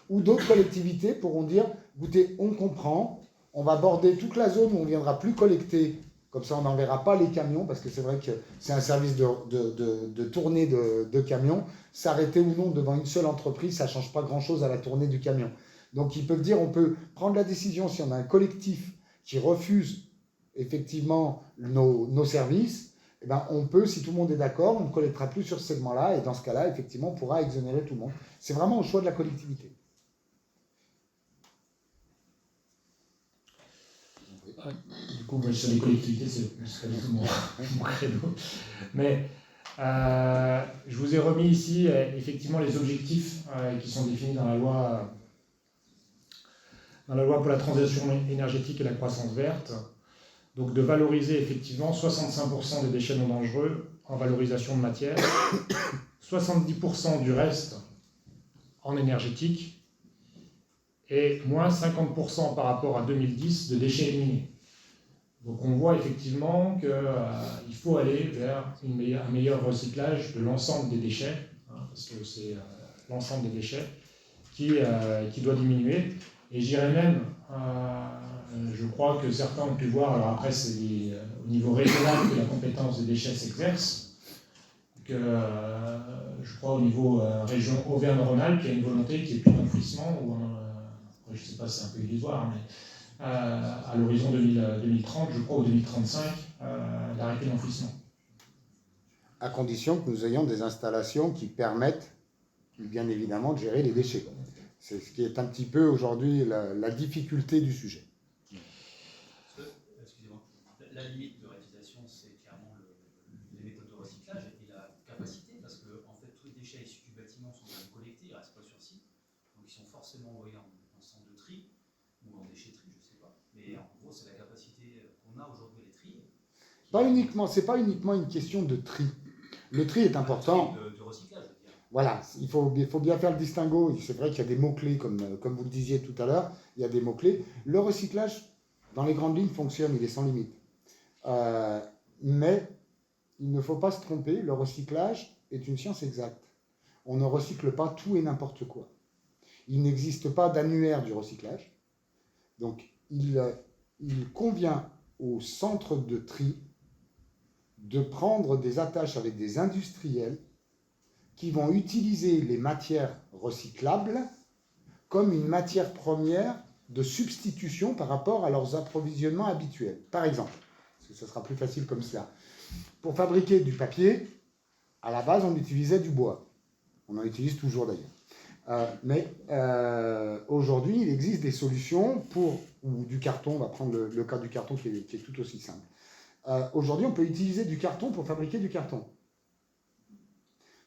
Ou d'autres collectivités pourront dire, écoutez, on comprend, on va border toute la zone où on ne viendra plus collecter. Comme ça, on n'enverra pas les camions, parce que c'est vrai que c'est un service de tournée de camions. S'arrêter ou non devant une seule entreprise, ça ne change pas grand-chose à la tournée du camion. Donc, ils peuvent dire, on peut prendre la décision, si on a un collectif qui refuse effectivement nos services, eh ben, on peut, si tout le monde est d'accord, on ne collectera plus sur ce segment-là, et dans ce cas-là, effectivement, on pourra exonérer tout le monde. C'est vraiment au choix de la collectivité. Du coup, moi, sur les collectivités, c'est pas du tout mon credo. Mais je vous ai remis ici, effectivement, les objectifs qui sont définis dans la loi pour la transition énergétique et la croissance verte. Donc, de valoriser effectivement 65% des déchets non dangereux en valorisation de matière, 70% du reste en énergétique, et moins 50% par rapport à 2010 de déchets éliminés. Donc on voit effectivement qu'il faut aller vers un meilleur recyclage de l'ensemble des déchets, hein, parce que c'est l'ensemble des déchets qui doit diminuer. Et je dirais même, je crois que certains ont pu voir, alors après c'est au niveau régional que la compétence des déchets s'exerce, que je crois au niveau région Auvergne-Rhône-Alpes, il y a une volonté qui est plus d'enfouissement, je ne sais pas si c'est un peu illusoire, mais à l'horizon 2030, je crois, ou 2035, d'arrêter l'enfouissement. À condition que nous ayons des installations qui permettent, bien évidemment, de gérer les déchets. C'est ce qui est un petit peu aujourd'hui la difficulté du sujet. Excusez-moi, la limite de réalisation, c'est clairement les méthodes de recyclage et la capacité, parce que en fait, tous les déchets issus du bâtiment sont quand même collectés, ils ne restent pas sur site, donc ils sont forcément envoyés en centre de tri ou en déchetterie, je ne sais pas. Mais en gros, c'est la capacité qu'on a aujourd'hui à les trier. C'est pas uniquement une question de tri. Le tri est important. De recyclage, je veux dire. Voilà, il faut bien faire le distinguo. C'est vrai qu'il y a des mots-clés, comme vous le disiez tout à l'heure, il y a des mots-clés. Le recyclage, dans les grandes lignes, fonctionne, il est sans limite. Mais il ne faut pas se tromper, le recyclage est une science exacte. On ne recycle pas tout et n'importe quoi. Il n'existe pas d'annuaire du recyclage. Donc, il convient au centre de tri de prendre des attaches avec des industriels qui vont utiliser les matières recyclables comme une matière première de substitution par rapport à leurs approvisionnements habituels. Par exemple, parce que ce sera plus facile comme cela, pour fabriquer du papier, à la base, on utilisait du bois. On en utilise toujours d'ailleurs. Mais aujourd'hui, il existe des solutions ou du carton, on va prendre le cas du carton qui est tout aussi simple. Aujourd'hui, on peut utiliser du carton pour fabriquer du carton.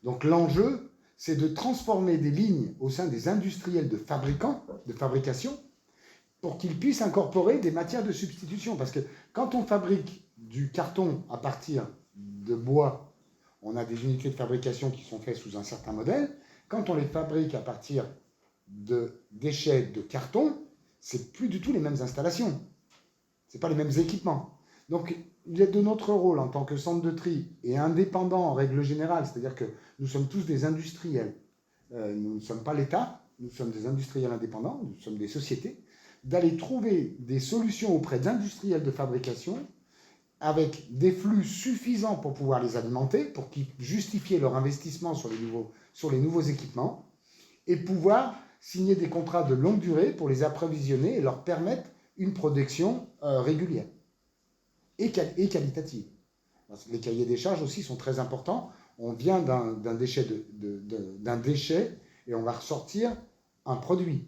Donc l'enjeu, c'est de transformer des lignes au sein des industriels de fabrication, pour qu'ils puissent incorporer des matières de substitution. Parce que quand on fabrique du carton à partir de bois, on a des unités de fabrication qui sont faites sous un certain modèle. Quand on les fabrique à partir de déchets de carton, c'est plus du tout les mêmes installations. C'est pas les mêmes équipements. Donc, il est de notre rôle en tant que centre de tri et indépendant en règle générale, c'est-à-dire que nous sommes tous des industriels. Nous ne sommes pas l'État, nous sommes des industriels indépendants, nous sommes des sociétés, d'aller trouver des solutions auprès d'industriels de fabrication avec des flux suffisants pour pouvoir les alimenter, pour qu'ils justifient leur investissement sur les nouveaux équipements, et pouvoir signer des contrats de longue durée pour les approvisionner et leur permettre une production régulière et qualitative. Parce que les cahiers des charges aussi sont très importants. On vient d'un déchet et on va ressortir un produit.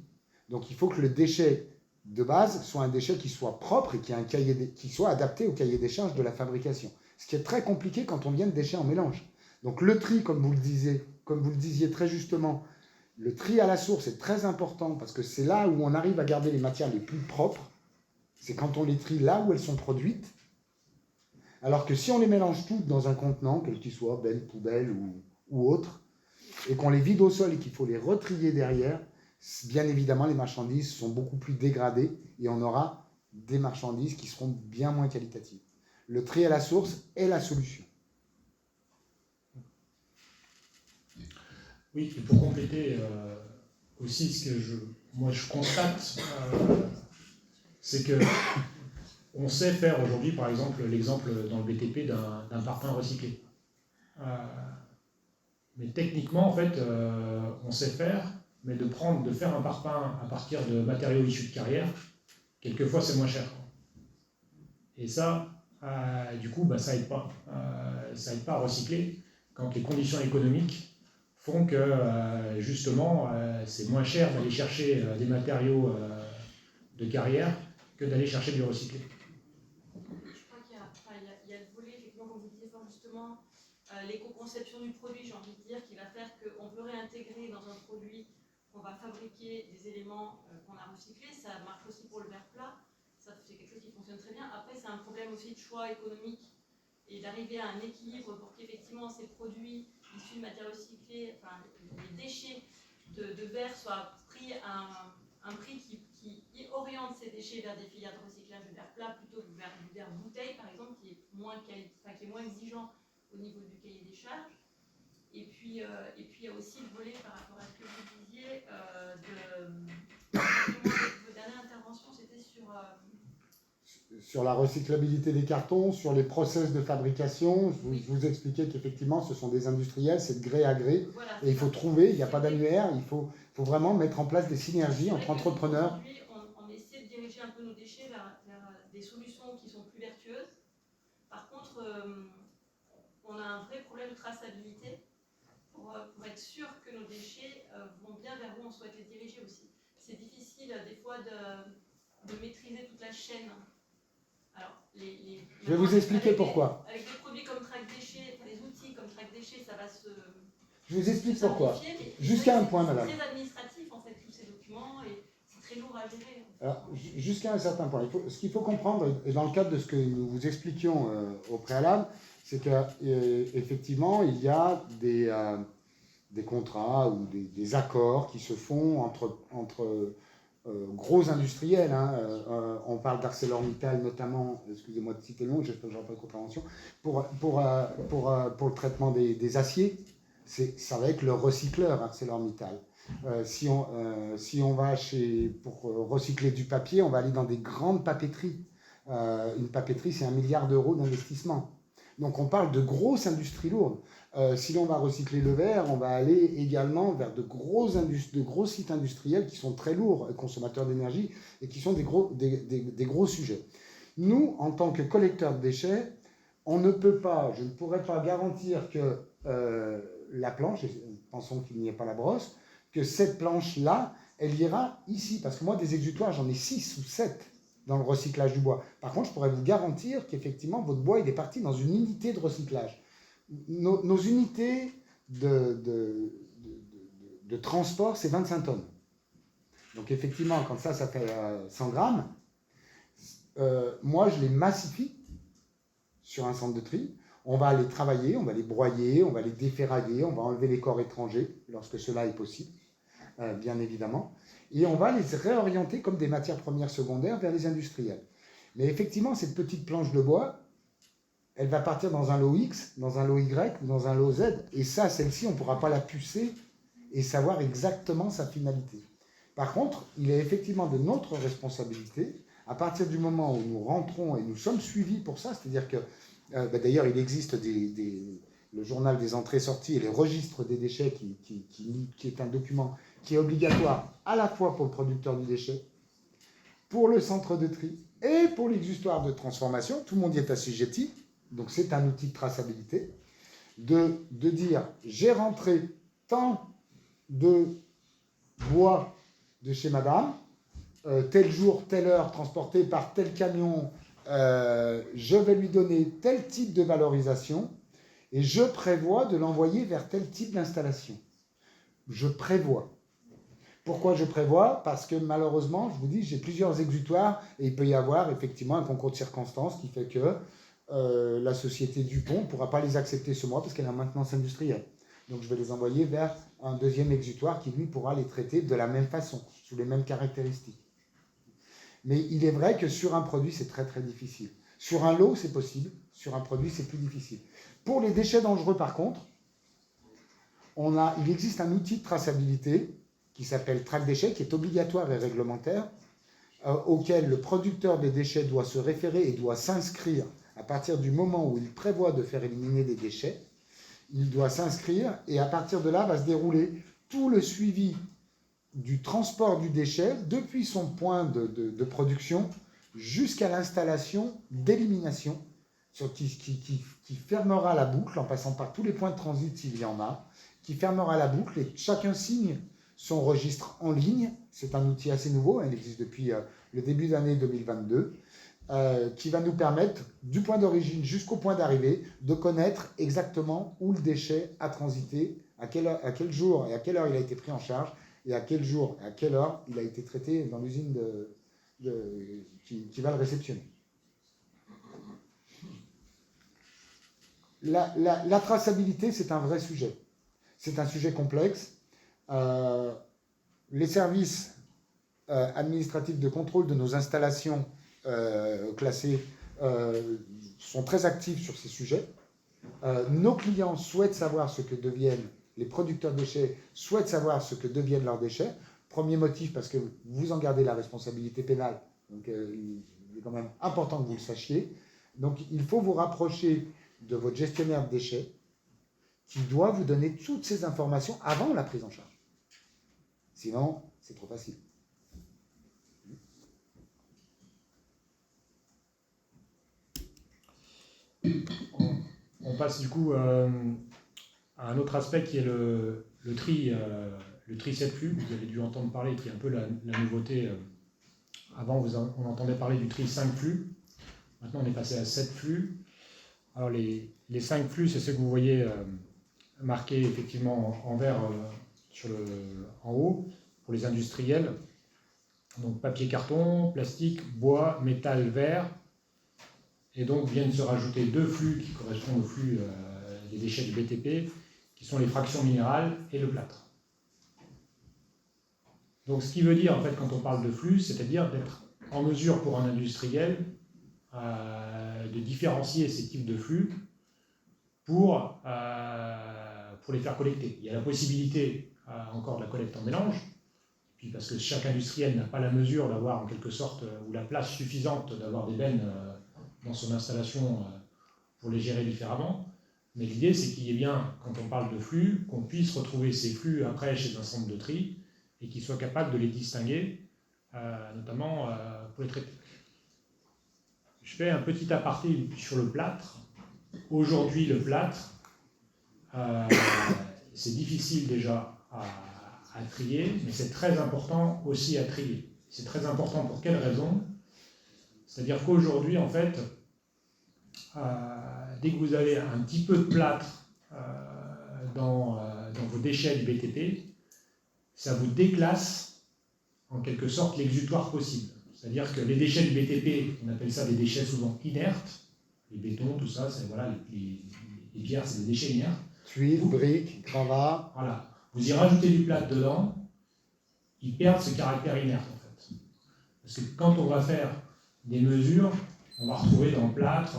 Donc il faut que le déchet de base soit un déchet qui soit propre et qui soit adapté au cahier des charges de la fabrication. Ce qui est très compliqué quand on vient de déchets en mélange. Donc le tri, comme vous le disiez très justement, le tri à la source est très important parce que c'est là où on arrive à garder les matières les plus propres. C'est quand on les trie là où elles sont produites. Alors que si on les mélange toutes dans un contenant, quel qu'il soit, benne, poubelle ou autre, et qu'on les vide au sol et qu'il faut les retrier derrière, bien évidemment, les marchandises sont beaucoup plus dégradées et on aura des marchandises qui seront bien moins qualitatives. Le tri à la source est la solution. Oui, et pour compléter aussi ce que moi je constate, c'est que on sait faire aujourd'hui, par exemple, l'exemple dans le BTP d'un parpaing recyclé. Mais techniquement, en fait, on sait faire, mais de faire un parpaing à partir de matériaux issus de carrière, quelquefois c'est moins cher. Et ça, du coup, ça aide pas. Ça aide pas à recycler quand les conditions économiques font que, justement, c'est moins cher d'aller chercher des matériaux de carrière que d'aller chercher du recyclé. Je crois qu'il y a le volet, effectivement, comme vous disiez fort justement, l'éco-conception du produit, j'ai envie de dire, qui va faire qu'on peut réintégrer dans un produit qu'on va fabriquer des éléments qu'on a recyclés. Ça marche aussi pour le verre plat. Ça, c'est quelque chose qui fonctionne très bien. Après, c'est un problème aussi de choix économique et d'arriver à un équilibre pour qu'effectivement ces produits issus de matières recyclées, enfin les déchets de verre soient pris à un prix qui oriente ces déchets vers des filières de recyclage de verre plat plutôt que vers du verre bouteille, par exemple, qui est moins exigeant au niveau du cahier des charges. Et puis il y a aussi le volet par rapport à ce que vous disiez votre dernière intervention, c'était sur la recyclabilité des cartons, sur les process de fabrication. Je vous expliquais qu'effectivement, ce sont des industriels, c'est de gré à gré. Voilà, et il faut trouver, il n'y a pas d'annuaire, il faut vraiment mettre en place des synergies entre entrepreneurs. Aujourd'hui, on essaie de diriger un peu nos déchets vers des solutions qui sont plus vertueuses. Par contre, on a un vrai problème de traçabilité pour être sûr que nos déchets vont bien vers où on souhaite les diriger aussi. C'est difficile des fois de maîtriser toute la chaîne. Alors, je vais vous expliquer pourquoi. Avec des produits comme Track Déchets, des outils comme Track Déchets, ça va se... Je vous explique pourquoi. Jusqu'à un point, madame. C'est très administratif, en fait, tous ces documents, et c'est très lourd à gérer. Alors, jusqu'à un certain point. Ce qu'il faut comprendre, et dans le cadre de ce que nous vous expliquions au préalable, c'est qu'effectivement, il y a des contrats ou des accords qui se font entre gros industriels. On parle d'ArcelorMittal notamment, excusez-moi de citer le nom, j'espère que je n'aurai pas de contravention, pour le traitement des aciers. Ça va être le recycleur ArcelorMittal. Si on va pour recycler du papier, on va aller dans des grandes papeteries. Une papeterie, c'est 1 milliard d'euros d'investissement. Donc on parle de grosses industries lourdes. Si l'on va recycler le verre, on va aller également vers de gros sites industriels qui sont très lourds, consommateurs d'énergie, et qui sont des gros sujets. Nous, en tant que collecteurs de déchets, je ne pourrais pas garantir que la planche, pensons qu'il n'y ait pas la brosse, que cette planche-là, elle ira ici. Parce que moi, des exutoires, j'en ai 6 ou 7 dans le recyclage du bois. Par contre, je pourrais vous garantir qu'effectivement, votre bois, il est parti dans une unité de recyclage. Nos unités de transport, c'est 25 tonnes. Donc effectivement, quand ça fait 100 grammes, moi, je les massifie sur un centre de tri. On va les travailler, on va les broyer, on va les déferrailler, on va enlever les corps étrangers, lorsque cela est possible, bien évidemment. Et on va les réorienter comme des matières premières secondaires vers les industriels. Mais effectivement, cette petite planche de bois, elle va partir dans un lot X, dans un lot Y, dans un lot Z. Et ça, celle-ci, on ne pourra pas la pucer et savoir exactement sa finalité. Par contre, il est effectivement de notre responsabilité, à partir du moment où nous rentrons et nous sommes suivis pour ça, c'est-à-dire que, d'ailleurs, il existe le journal des entrées-sorties et les registres des déchets qui est un document qui est obligatoire à la fois pour le producteur du déchet, pour le centre de tri et pour l'exutoire de transformation. Tout le monde y est assujetti, donc c'est un outil de traçabilité, de dire j'ai rentré tant de bois de chez madame, tel jour, telle heure, transporté par tel camion, je vais lui donner tel type de valorisation et je prévois de l'envoyer vers tel type d'installation. Je prévois. Pourquoi je prévois? Parce que malheureusement, je vous dis, j'ai plusieurs exutoires et il peut y avoir effectivement un concours de circonstances qui fait que la société Dupont ne pourra pas les accepter ce mois parce qu'elle est en maintenance industrielle. Donc je vais les envoyer vers un deuxième exutoire qui lui pourra les traiter de la même façon, sous les mêmes caractéristiques. Mais il est vrai que sur un produit, c'est très très difficile. Sur un lot, c'est possible. Sur un produit, c'est plus difficile. Pour les déchets dangereux, par contre, il existe un outil de traçabilité qui s'appelle Track Déchets, qui est obligatoire et réglementaire, auquel le producteur des déchets doit se référer et doit s'inscrire à partir du moment où il prévoit de faire éliminer des déchets. Il doit s'inscrire et à partir de là va se dérouler tout le suivi du transport du déchet depuis son point de production jusqu'à l'installation d'élimination qui fermera la boucle en passant par tous les points de transit s'il y en a, qui fermera la boucle et chacun signe son registre en ligne. C'est un outil assez nouveau, il existe depuis le début d'année 2022, qui va nous permettre, du point d'origine jusqu'au point d'arrivée, de connaître exactement où le déchet a transité, à quel jour et à quelle heure il a été pris en charge, et à quel jour et à quelle heure il a été traité dans l'usine qui va le réceptionner. La traçabilité, c'est un vrai sujet. C'est un sujet complexe. Les services administratifs de contrôle de nos installations classées sont très actifs sur ces sujets. Nos clients souhaitent savoir ce que deviennent les producteurs de déchets, souhaitent savoir ce que deviennent leurs déchets. Premier motif, parce que vous en gardez la responsabilité pénale. Donc il est quand même important que vous le sachiez. Donc il faut vous rapprocher de votre gestionnaire de déchets qui doit vous donner toutes ces informations avant la prise en charge. Sinon, c'est trop facile. On passe du coup à un autre aspect qui est le tri 7 flux. Vous avez dû entendre parler, qui est un peu la nouveauté. Avant, on entendait parler du tri 5 flux. Maintenant, on est passé à 7 flux. Alors, les 5 flux, c'est ce que vous voyez marqué effectivement en vert en haut pour les industriels. Donc, papier, carton, plastique, bois, métal, verre. Et donc, viennent se rajouter 2 flux qui correspondent au flux des déchets du BTP, qui sont les fractions minérales et le plâtre. Donc, ce qui veut dire, en fait, quand on parle de flux, c'est-à-dire d'être en mesure pour un industriel de différencier ces types de flux pour les faire collecter. Il y a la possibilité encore de la collecte en mélange, puis parce que chaque industriel n'a pas la mesure d'avoir en quelque sorte, ou la place suffisante d'avoir des bennes dans son installation pour les gérer différemment. Mais l'idée, c'est qu'il y ait bien, quand on parle de flux, qu'on puisse retrouver ces flux après chez un centre de tri et qu'ils soient capables de les distinguer, notamment pour les traiter. Je fais un petit aparté sur le plâtre. Aujourd'hui, le plâtre, c'est difficile déjà à trier, mais c'est très important aussi à trier. C'est très important pour quelle raison? C'est-à-dire qu'aujourd'hui, en fait, dès que vous avez un petit peu de plâtre dans vos déchets du BTP, ça vous déclasse en quelque sorte l'exutoire possible. C'est-à-dire que les déchets du BTP, on appelle ça des déchets souvent inertes, les bétons, tout ça, voilà, les pierres, c'est des déchets inertes. Tuiles, briques, gravats. Voilà. Vous y rajoutez du plâtre dedans, ils perdent ce caractère inerte en fait. Parce que quand on va faire des mesures, on va retrouver dans le plâtre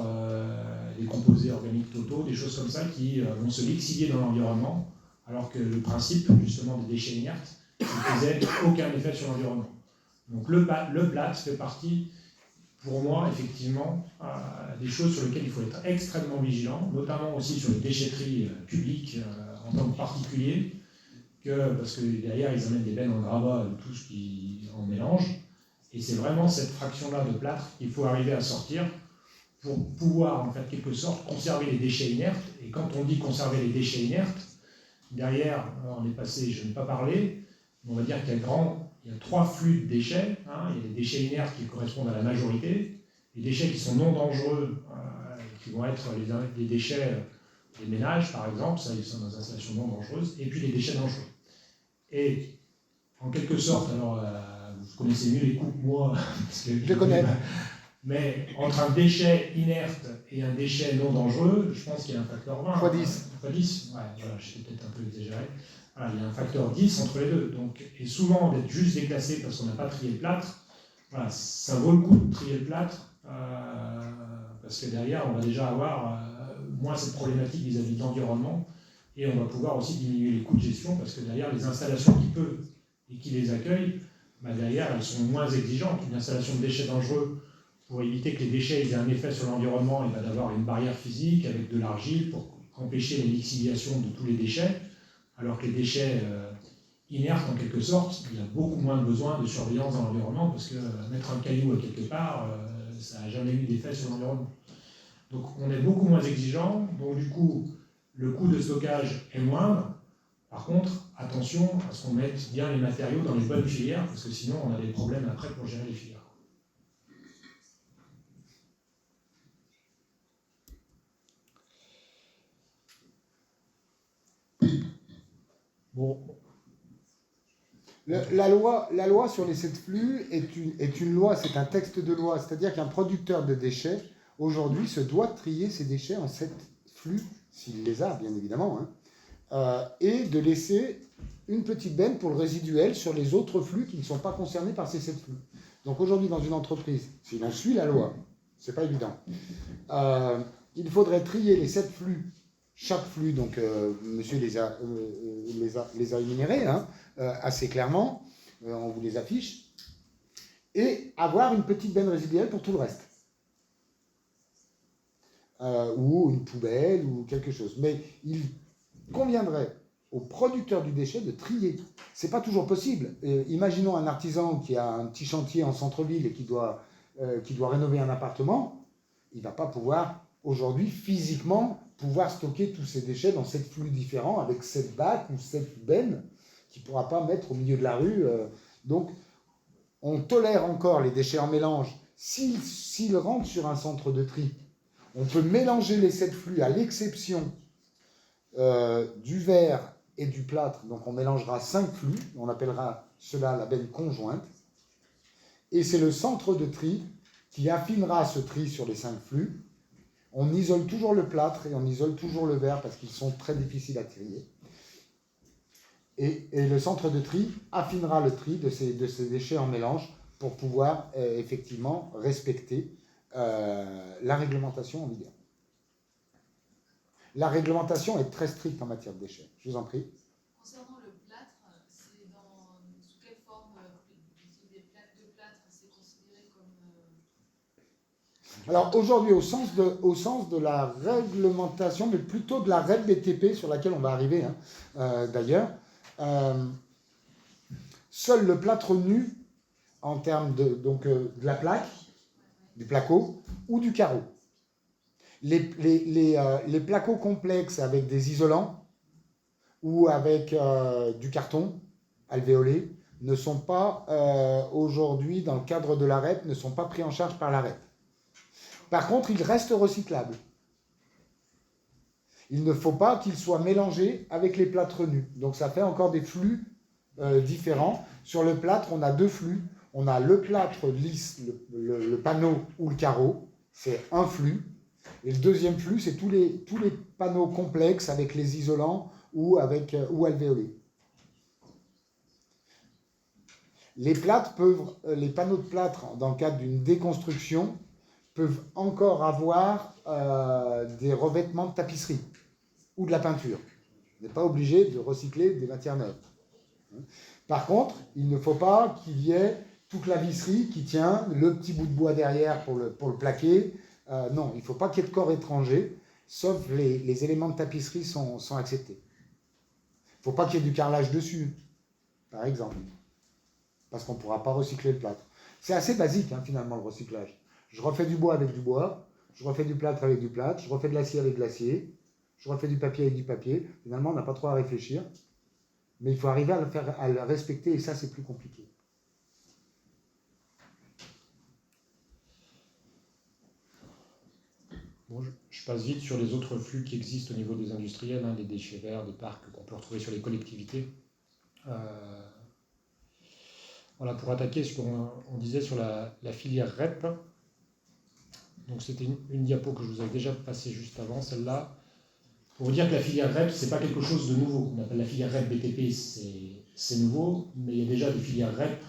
des composés organiques totaux, des choses comme ça qui vont se lixivier dans l'environnement, alors que le principe justement des déchets inertes, c'est qu'ils n'aient aucun effet sur l'environnement. Donc le plâtre fait partie, pour moi, effectivement, des choses sur lesquelles il faut être extrêmement vigilant, notamment aussi sur les déchetteries publiques en tant que particulier, parce que derrière, ils amènent des bennes en gravat et tout ce qui en mélange. Et c'est vraiment cette fraction-là de plâtre qu'il faut arriver à sortir pour pouvoir, en fait, quelque sorte, conserver les déchets inertes. Et quand on dit conserver les déchets inertes, derrière, on est passé, je n'ai pas parlé, mais on va dire qu'il y a 3 flux de déchets. Il y a les déchets inertes qui correspondent à la majorité, les déchets qui sont non dangereux, qui vont être les déchets des ménages, par exemple, ça, ils sont dans des installations non dangereuses, et puis les déchets dangereux. Et en quelque sorte, alors, vous connaissez mieux les coûts que moi, parce que Je les connais. Mais entre un déchet inerte et un déchet non dangereux, je pense qu'il y a un facteur 20. Fois 10. Fois 10, ouais, voilà, j'étais peut-être un peu exagéré. Voilà, il y a un facteur 10 entre les deux. Donc, et souvent, d'être juste déclassé parce qu'on n'a pas trié le plâtre, voilà, ça vaut le coup de trier le plâtre, parce que derrière, on va déjà avoir moins cette problématique vis-à-vis de l'environnement, et on va pouvoir aussi diminuer les coûts de gestion, parce que derrière, les installations qui peuvent et qui les accueillent, derrière, elles sont moins exigeantes. Une installation de déchets dangereux, pour éviter que les déchets aient un effet sur l'environnement, il va d'avoir une barrière physique avec de l'argile pour empêcher la lixiviation de tous les déchets, alors que les déchets inertes, en quelque sorte, il y a beaucoup moins besoin de surveillance dans l'environnement, parce que mettre un caillou à quelque part, ça n'a jamais eu d'effet sur l'environnement. Donc on est beaucoup moins exigeant, donc du coup, le coût de stockage est moindre. Par contre, attention à ce qu'on mette bien les matériaux dans les bonnes filières, parce que sinon on a des problèmes après pour gérer les filières. Bon. La loi sur les 7 flux est une loi, c'est un texte de loi, c'est-à-dire qu'un producteur de déchets, aujourd'hui, se doit trier ses déchets en 7 flux, s'il les a, bien évidemment, et de laisser une petite benne pour le résiduel sur les autres flux qui ne sont pas concernés par ces 7 flux. Donc aujourd'hui, dans une entreprise, si l'on suit la loi, c'est pas évident, il faudrait trier les 7 flux. Chaque flux, donc monsieur les a énumérés assez clairement, on vous les affiche, et avoir une petite benne résiduelle pour tout le reste. Ou une poubelle, ou quelque chose. Mais il conviendrait au producteur du déchet de trier. C'est pas toujours possible. Imaginons un artisan qui a un petit chantier en centre-ville et qui doit rénover un appartement, il ne va pas pouvoir aujourd'hui physiquement pouvoir stocker tous ces déchets dans 7 flux différents avec 7 bacs ou 7 bennes qu'il ne pourra pas mettre au milieu de la rue. Donc, on tolère encore les déchets en mélange s'ils rentrent sur un centre de tri. On peut mélanger les 7 flux à l'exception du verre et du plâtre. Donc, on mélangera 5 flux. On appellera cela la benne conjointe. Et c'est le centre de tri qui affinera ce tri sur les 5 flux. On isole toujours le plâtre et on isole toujours le verre parce qu'ils sont très difficiles à trier. Et le centre de tri affinera le tri de ces déchets en mélange pour pouvoir effectivement respecter la réglementation en vigueur. La réglementation est très stricte en matière de déchets. Je vous en prie. Concernant le plâtre, c'est sous quelle forme des plaques de plâtre, c'est considéré comme... Alors aujourd'hui, au sens de la réglementation, mais plutôt de la REP BTP sur laquelle on va arriver d'ailleurs, seul le plâtre nu en termes de la plaque, du placo ou du carreau. Les placos complexes avec des isolants ou avec du carton alvéolé ne sont pas aujourd'hui, dans le cadre de la REP, ne sont pas pris en charge par la REP. Par contre, ils restent recyclables. Il ne faut pas qu'ils soient mélangés avec les plâtres nus. Donc ça fait encore des flux différents. Sur le plâtre, on a 2 flux. On a le plâtre lisse, le panneau ou le carreau. C'est un flux. Et le deuxième flux, c'est tous les panneaux complexes avec les isolants ou alvéolés. Les panneaux de plâtre, dans le cadre d'une déconstruction, peuvent encore avoir des revêtements de tapisserie ou de la peinture. On n'est pas obligé de recycler des matières neuves. Par contre, il ne faut pas qu'il y ait toute la visserie qui tient, le petit bout de bois derrière pour le plaquer. Non, il ne faut pas qu'il y ait de corps étranger, sauf les éléments de tapisserie sont acceptés. ne faut pas qu'il y ait du carrelage dessus, par exemple, parce qu'on ne pourra pas recycler le plâtre. C'est assez basique, hein, finalement, le recyclage. Je refais du bois avec du bois, je refais du plâtre avec du plâtre, je refais de l'acier avec de l'acier, je refais du papier avec du papier. Finalement, on n'a pas trop à réfléchir, mais il faut arriver à le respecter, et ça, c'est plus compliqué. Bon, je passe vite sur les autres flux qui existent au niveau des industriels, hein, des déchets verts, des parcs qu'on peut retrouver sur les collectivités. Voilà, pour attaquer ce qu'on disait sur la filière REP. Donc c'était une diapo que je vous avais déjà passée juste avant, celle-là. Pour vous dire que la filière REP, ce n'est pas quelque chose de nouveau. On appelle la filière REP BTP, c'est nouveau, mais il y a déjà des filières REP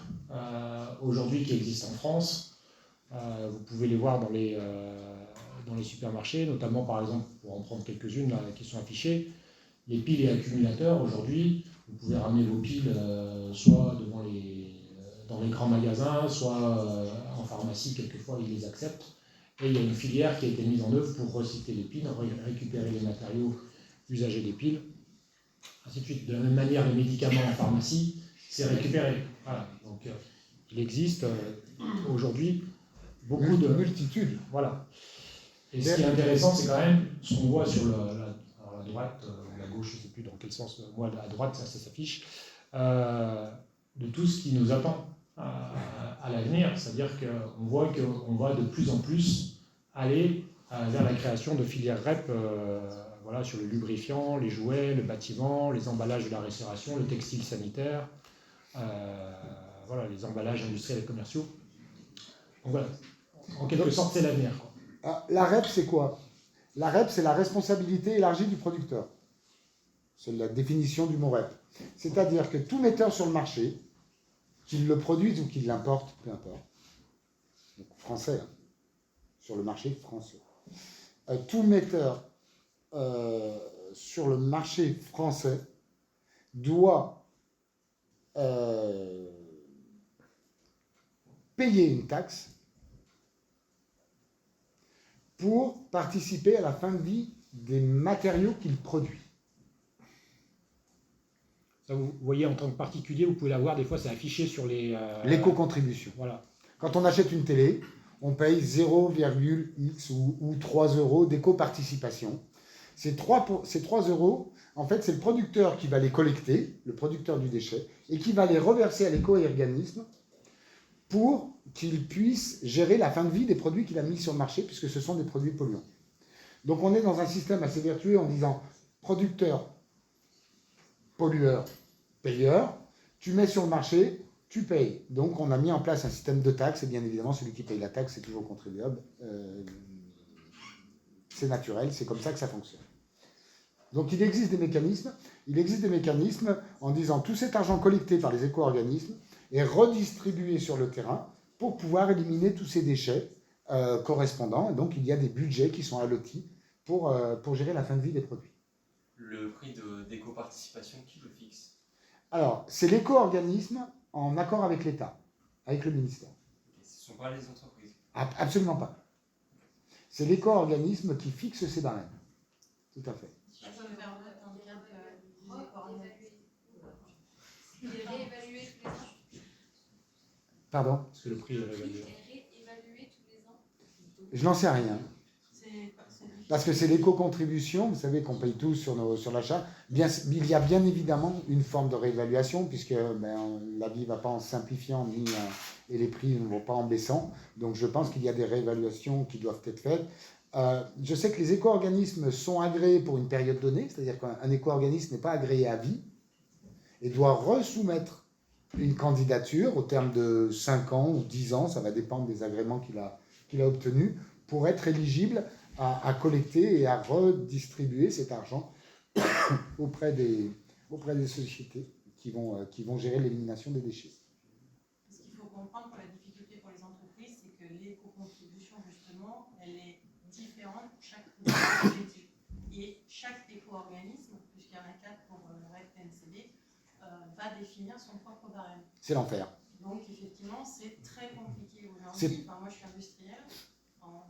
aujourd'hui qui existent en France. Vous pouvez les voir dans les supermarchés, notamment par exemple, pour en prendre quelques-unes là, qui sont affichées, les piles et accumulateurs. Aujourd'hui, vous pouvez ramener vos piles soit dans les grands magasins, soit en pharmacie, quelquefois ils les acceptent. Et il y a une filière qui a été mise en œuvre pour recycler les piles, récupérer les matériaux usagés des piles, ainsi de suite. De la même manière, les médicaments en pharmacie, c'est récupéré. Voilà. Donc, il existe aujourd'hui beaucoup de multitudes. Voilà. Et ce qui est intéressant, c'est quand même ce qu'on voit sur la droite ou la gauche, je ne sais plus dans quel sens. Moi, à droite, ça s'affiche, de tout ce qui nous attend à l'avenir, c'est-à-dire qu'on voit qu'on va de plus en plus aller vers la création de filières REP voilà, sur le lubrifiant, les jouets, le bâtiment, les emballages de la restauration, le textile sanitaire, voilà, les emballages industriels et commerciaux. Donc voilà, en quelque sorte, c'est l'avenir. La REP, c'est quoi? La REP, c'est la responsabilité élargie du producteur. C'est la définition du mot REP. C'est-à-dire que tout metteur sur le marché, qu'il le produise ou qu'il l'importe, peu importe, donc français, hein, sur le marché français, tout metteur sur le marché français doit payer une taxe pour participer à la fin de vie des matériaux qu'il produit. Ça, vous voyez, en tant que particulier, vous pouvez l'avoir, des fois c'est affiché sur les... L'éco-contribution. Voilà. Quand on achète une télé, on paye 0,x ou 3 euros d'éco-participation. Ces 3 euros, en fait, c'est le producteur qui va les collecter, le producteur du déchet, et qui va les reverser à l'éco-organisme pour qu'il puisse gérer la fin de vie des produits qu'il a mis sur le marché, puisque ce sont des produits polluants. Donc on est dans un système assez vertueux en disant producteur, pollueur, payeur, tu mets sur le marché, tu payes. Donc on a mis en place un système de taxes, et bien évidemment celui qui paye la taxe c'est toujours contribuable. C'est naturel, c'est comme ça que ça fonctionne. Donc il existe des mécanismes en disant tout cet argent collecté par les éco-organismes est redistribué sur le terrain pour pouvoir éliminer tous ces déchets correspondants. Et donc il y a des budgets qui sont allotis pour gérer la fin de vie des produits. Le prix d'éco-participation, qui le fixe? Alors, c'est l'éco-organisme en accord avec l'État, avec le ministère. Et ce ne sont pas les entreprises? Absolument pas. C'est l'éco-organisme qui fixe ses barèmes. Tout à fait. Ça me permet il est réévalué tous les ans. Pardon? Parce que le prix est réévalué. Il est réévalué tous les ans. Je n'en sais rien. Parce que c'est l'éco-contribution, vous savez qu'on paye tous sur l'achat. Il y a bien évidemment une forme de réévaluation, puisque la vie ne va pas en simplifiant et les prix ne vont pas en baissant. Donc je pense qu'il y a des réévaluations qui doivent être faites. Je sais que les éco-organismes sont agréés pour une période donnée, c'est-à-dire qu'un éco-organisme n'est pas agréé à vie et doit resoumettre une candidature au terme de 5 ans ou 10 ans, ça va dépendre des agréments qu'il a obtenus, pour être éligible à collecter et à redistribuer cet argent auprès des sociétés qui vont gérer l'élimination des déchets. Ce qu'il faut comprendre pour la difficulté pour les entreprises, c'est que l'éco-contribution, justement, elle est différente pour chaque éco-organisme. Et chaque éco-organisme, puisqu'il y en a 4 pour le REP-NCD, va définir son propre barème. C'est l'enfer. Donc, effectivement, c'est très compliqué aujourd'hui. Enfin, moi, je suis industrielle en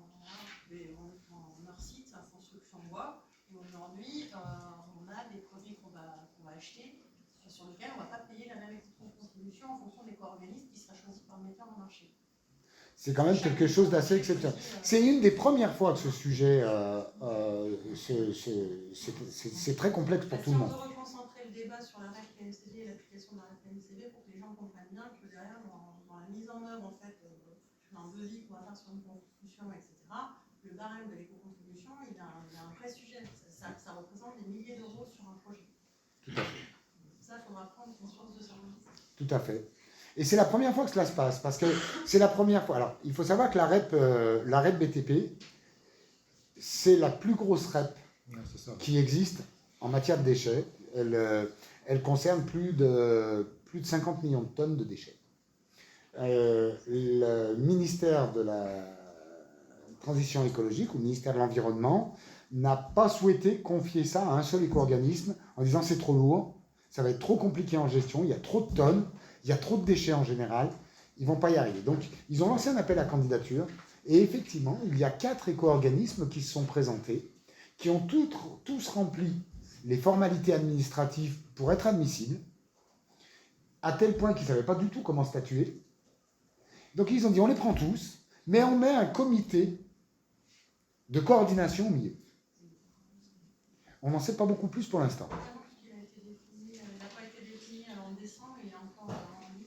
Nord-Site, en construction bois. Et aujourd'hui, on a des produits qu'on va acheter sur lequel on ne va pas payer la même contribution en fonction des co-organismes qui sera choisi par le metteur en marché. C'est quand même quelque chose d'assez exceptionnel. C'est une des premières fois que ce sujet, c'est très complexe pour tout le monde. Si on peut reconcentrer le débat sur la règle PMCV et l'application de la règle PMCV pour que les gens comprennent bien que derrière, dans la mise en œuvre en fait, d'un devis qu'on va faire sur une contribution, etc., le barème de l'éco-contribution, il y a un vrai sujet. Ça représente des milliers d'euros sur un projet. Tout à fait. Ça, il faudra prendre conscience de ça. Tout à fait. Et c'est la première fois que cela se passe, parce que c'est la première fois. Alors, il faut savoir que la REP BTP, c'est la plus grosse REP qui existe en matière de déchets. Elle concerne plus de 50 millions de tonnes de déchets. Le ministère de la Transition écologique ou le ministère de l'Environnement n'a pas souhaité confier ça à un seul éco-organisme en disant c'est trop lourd, ça va être trop compliqué en gestion, il y a trop de tonnes, il y a trop de déchets en général, ils ne vont pas y arriver. Donc, ils ont lancé un appel à candidature, et effectivement, il y a 4 éco-organismes qui se sont présentés, qui ont tous rempli les formalités administratives pour être admissibles, à tel point qu'ils ne savaient pas du tout comment statuer. Donc, ils ont dit, on les prend tous, mais on met un comité de coordination au milieu. On n'en sait pas beaucoup plus pour l'instant.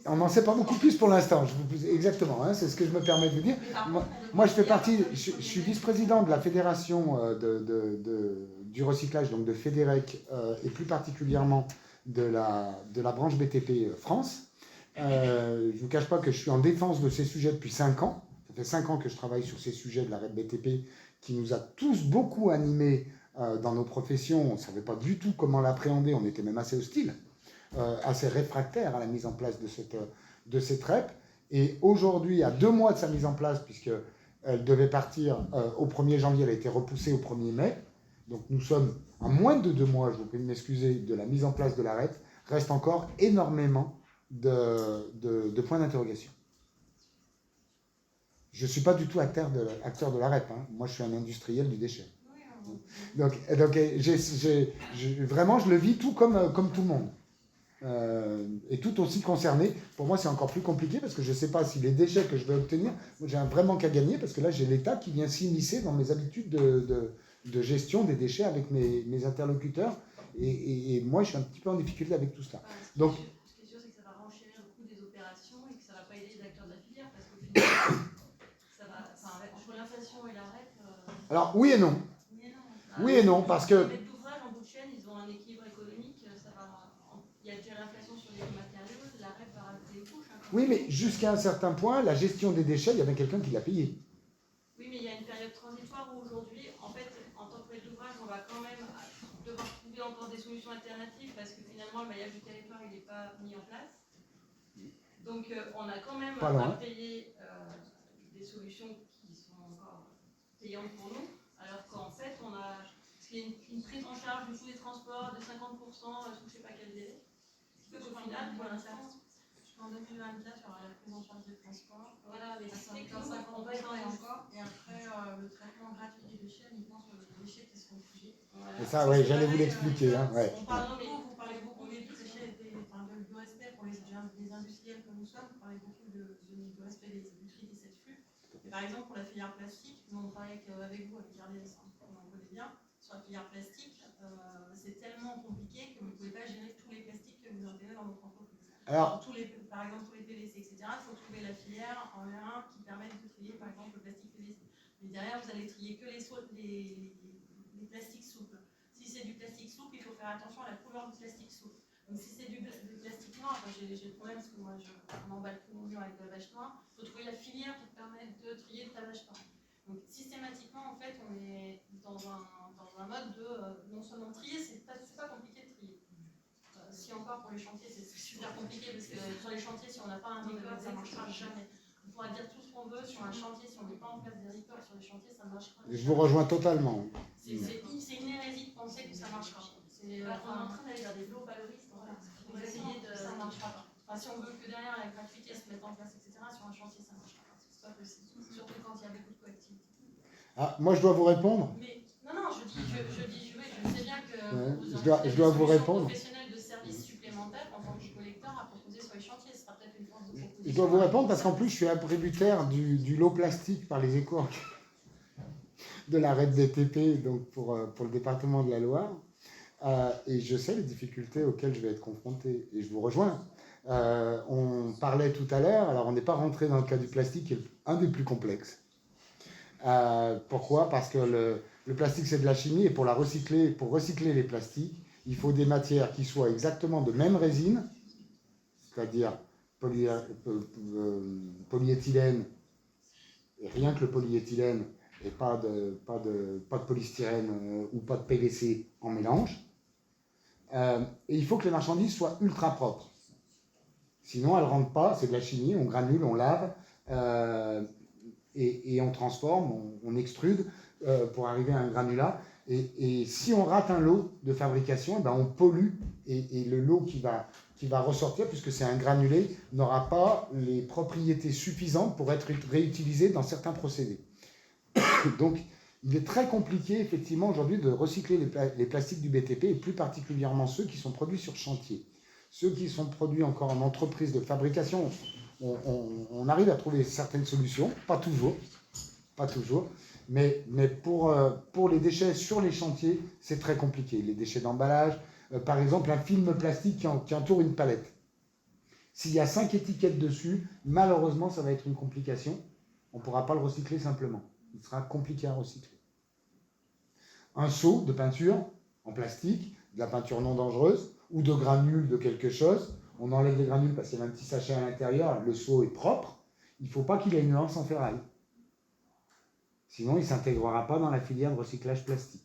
On n'en sait pas beaucoup plus pour l'instant, exactement, hein, c'est ce que je me permets de vous dire. Moi je fais partie, je suis vice-président de la fédération du recyclage, donc de Fédérec, et plus particulièrement de la branche BTP France. Je ne vous cache pas que je suis en défense de ces sujets depuis 5 ans. Ça fait 5 ans que je travaille sur ces sujets de la REP BTP qui nous a tous beaucoup animés dans nos professions. On ne savait pas du tout comment l'appréhender, on était même assez hostiles. Assez réfractaire à la mise en place de cette REP. Et aujourd'hui, à 2 mois de sa mise en place, puisqu'elle devait partir au 1er janvier, elle a été repoussée au 1er mai. Donc nous sommes à moins de 2 mois, je vous prie de m'excuser, de la mise en place de la REP. Reste encore énormément de points d'interrogation. Je ne suis pas du tout acteur de la REP. Hein. Moi, je suis un industriel du déchet. Donc vraiment, je le vis tout comme tout le monde. Et tout aussi concerné. Pour moi, c'est encore plus compliqué parce que je ne sais pas si les déchets que je vais obtenir, j'ai un vrai manque à gagner parce que là, j'ai l'État qui vient s'immiscer dans mes habitudes de gestion des déchets avec mes interlocuteurs. Et moi, je suis un petit peu en difficulté avec tout cela. Donc, ce qui est sûr, c'est que ça va renchérir le coût des opérations et que ça ne va pas aider les acteurs de la filière parce qu'au final, entre l'inflation et la REP. Alors, oui et non. Oui et non, parce que. Les d'ouvrage en bout de chaîne, ils ont un équilibre économique. Il y a déjà l'inflation sur les matériaux, la REP va rajouter une couche. Oui, mais jusqu'à un certain point, la gestion des déchets, il y avait quelqu'un qui l'a payé. Oui, mais il y a une période transitoire où aujourd'hui, en fait, en tant que maître d'ouvrage, on va quand même devoir trouver encore des solutions alternatives parce que finalement, le maillage du territoire, il n'est pas mis en place. Donc, on a quand même à payer des solutions qui sont encore payantes pour nous, alors qu'en fait, on a une prise en charge du coût des transports de 50% sous je ne sais pas quel délai. Ce qui fait qu'au final, pour l'instant, en 2024, il y aura la prise en charge des transports. Voilà, mais c'est que 50% et encore. Et après, le traitement gratuit des déchets, uniquement sur les déchets qui seront fouillés. Voilà. Et ça, oui, j'allais vous l'expliquer. Hein, ouais. Vous parlez beaucoup du déchet, du respect pour les industriels que nous sommes. Vous parlez beaucoup du respect du tri des 7 flux. Et par exemple, pour la filière plastique, nous on travaille avec vous, avec Gardez, on en connaît bien. Sur la filière plastique, c'est tellement compliqué que vous ne pouvez pas gérer tous les plastiques que vous intégrez dans votre entreprise. Alors, par exemple, tous les PVC, etc., il faut trouver la filière en lien qui permet de trier, par exemple, le plastique PVC. Mais derrière, vous allez trier que les plastiques souples. Si c'est du plastique souple, il faut faire attention à la couleur du plastique souple. Donc, si c'est du plastique noir, j'ai le problème parce que moi, on emballe tout mon mur avec de la vache noire, il faut trouver la filière qui te permet de trier de ta vache noire. Donc, systématiquement, en fait, on est dans un mode de non seulement trier, c'est pas compliqué de trier. Si encore pour les chantiers, c'est super compliqué parce que sur les chantiers, si on n'a pas un record, ça ne marchera jamais. On pourra dire tout ce qu'on veut sur un chantier, si on ne met pas en place des records sur les chantiers, ça ne marchera jamais. Je vous rejoins totalement. C'est une hérésie de penser que ça marchera. On est en train d'aller vers des globalistes pour essayer de. Ça ne marchera pas. Enfin, si on veut que derrière la gratuité se mette en place, etc., sur un chantier, ça ne marchera pas. C'est pas possible. Surtout quand il y a beaucoup de collectivités. Ah, moi, je dois vous répondre. Mais, non, je sais bien que je dois vous répondre. Professionnels de services supplémentaires, en dois vous répondre parce qu'en plus, je suis attributaire du lot plastique par les échos de l'arrêt de DTP donc pour le département de la Loire. Et je sais les difficultés auxquelles je vais être confronté. Et je vous rejoins. On parlait tout à l'heure, alors on n'est pas rentré dans le cas du plastique, qui est un des plus complexes. Pourquoi ? Parce que le plastique, c'est de la chimie, et pour recycler les plastiques, il faut des matières qui soient exactement de même résine, c'est-à-dire polyéthylène, et rien que le polyéthylène, et pas de polystyrène ou pas de PVC en mélange. Et il faut que les marchandises soient ultra propres. Sinon, elles ne rentrent pas, c'est de la chimie, on granule, on lave, et on transforme, on extrude pour arriver à un granulat. Et si on rate un lot de fabrication, ben on pollue, et le lot qui va ressortir, puisque c'est un granulé, n'aura pas les propriétés suffisantes pour être réutilisé dans certains procédés. Donc, il est très compliqué, effectivement, aujourd'hui, de recycler les plastiques du BTP, et plus particulièrement ceux qui sont produits sur chantier. Ceux qui sont produits encore en entreprise de fabrication, on arrive à trouver certaines solutions, pas toujours, mais pour les déchets sur les chantiers, c'est très compliqué. Les déchets d'emballage, par exemple, un film plastique qui entoure une palette. S'il y a 5 étiquettes dessus, malheureusement, ça va être une complication. On ne pourra pas le recycler simplement. Il sera compliqué à recycler. Un seau de peinture en plastique, de la peinture non dangereuse, ou de granules de quelque chose, on enlève les granules parce qu'il y a un petit sachet à l'intérieur, le seau est propre, il ne faut pas qu'il ait une nuance en ferraille. Sinon, il ne s'intégrera pas dans la filière de recyclage plastique.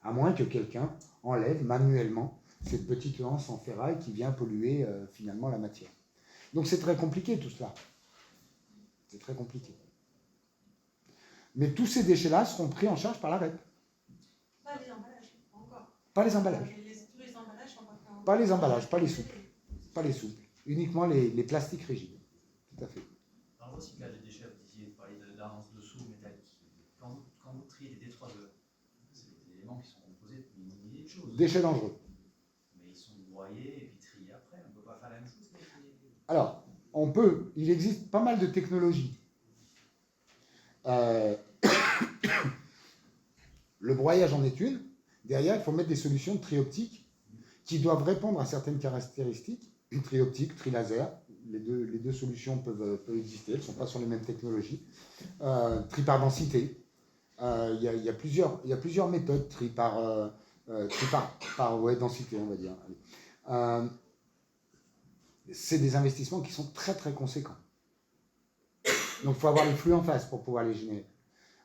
À moins que quelqu'un enlève manuellement cette petite nuance en ferraille qui vient polluer finalement la matière. Donc c'est très compliqué tout cela. C'est très compliqué. Mais tous ces déchets-là seront pris en charge par la REP. Pas les emballages, pas encore. Pas les emballages. Tous les emballages sont pas pris en Pas les emballages, pas les souples. Pas les souples. Uniquement les plastiques rigides. Tout à fait. Dans le recyclage des déchets, vous disiez, vous parliez d'arance de sous métallique. Quand vous triez des détroits c'est des éléments qui sont composés de milliers de choses. Déchets dangereux. Mais ils sont broyés et puis triés après. On ne peut pas faire la même chose. Alors, on peut. Il existe pas mal de technologies. Le broyage en est une. Derrière, il faut mettre des solutions de tri optique qui doivent répondre à certaines caractéristiques. Tri optique, tri laser, les deux solutions peuvent exister, elles ne sont pas sur les mêmes technologies. Tri par densité, il y a plusieurs méthodes, tri par densité, on va dire. C'est des investissements qui sont très très conséquents. Donc il faut avoir les flux en face pour pouvoir les générer.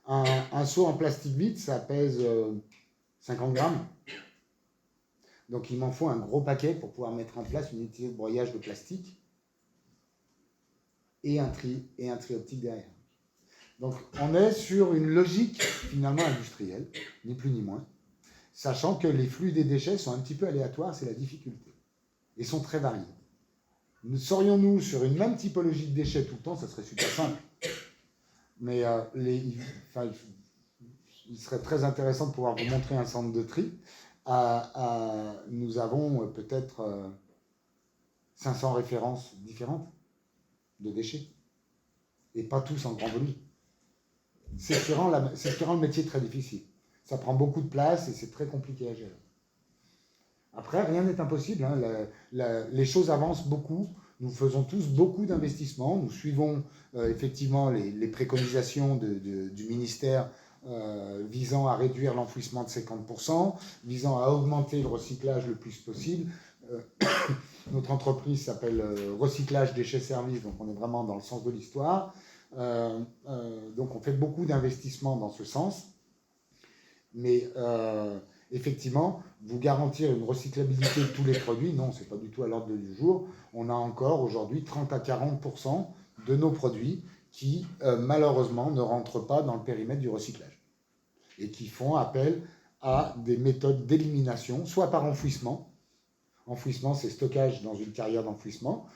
Un seau en plastique vide, ça pèse 50 grammes. Donc il m'en faut un gros paquet pour pouvoir mettre en place une unité de broyage de plastique et un tri optique derrière. Donc on est sur une logique finalement industrielle, ni plus ni moins, sachant que les flux des déchets sont un petit peu aléatoires, c'est la difficulté, et sont très variés. Serions-nous sur une même typologie de déchets tout le temps, ça serait super simple. Mais il serait très intéressant de pouvoir vous montrer un centre de tri. Nous avons peut-être 500 références différentes de déchets, et pas tous en grand volume. C'est ce qui rend le métier très difficile. Ça prend beaucoup de place et c'est très compliqué à gérer. Après, rien n'est impossible. Hein. Les choses avancent beaucoup. Nous faisons tous beaucoup d'investissements. Nous suivons effectivement les préconisations du ministère visant à réduire l'enfouissement de 50%, visant à augmenter le recyclage le plus possible. Notre entreprise s'appelle Recyclage Déchets Services, donc on est vraiment dans le sens de l'histoire. Donc on fait beaucoup d'investissements dans ce sens. Mais effectivement, vous garantir une recyclabilité de tous les produits, non, ce n'est pas du tout à l'ordre du jour. On a encore aujourd'hui 30 à 40% de nos produits qui, malheureusement, ne rentrent pas dans le périmètre du recyclage et qui font appel à des méthodes d'élimination, soit par enfouissement. Enfouissement, c'est stockage dans une carrière d'enfouissement,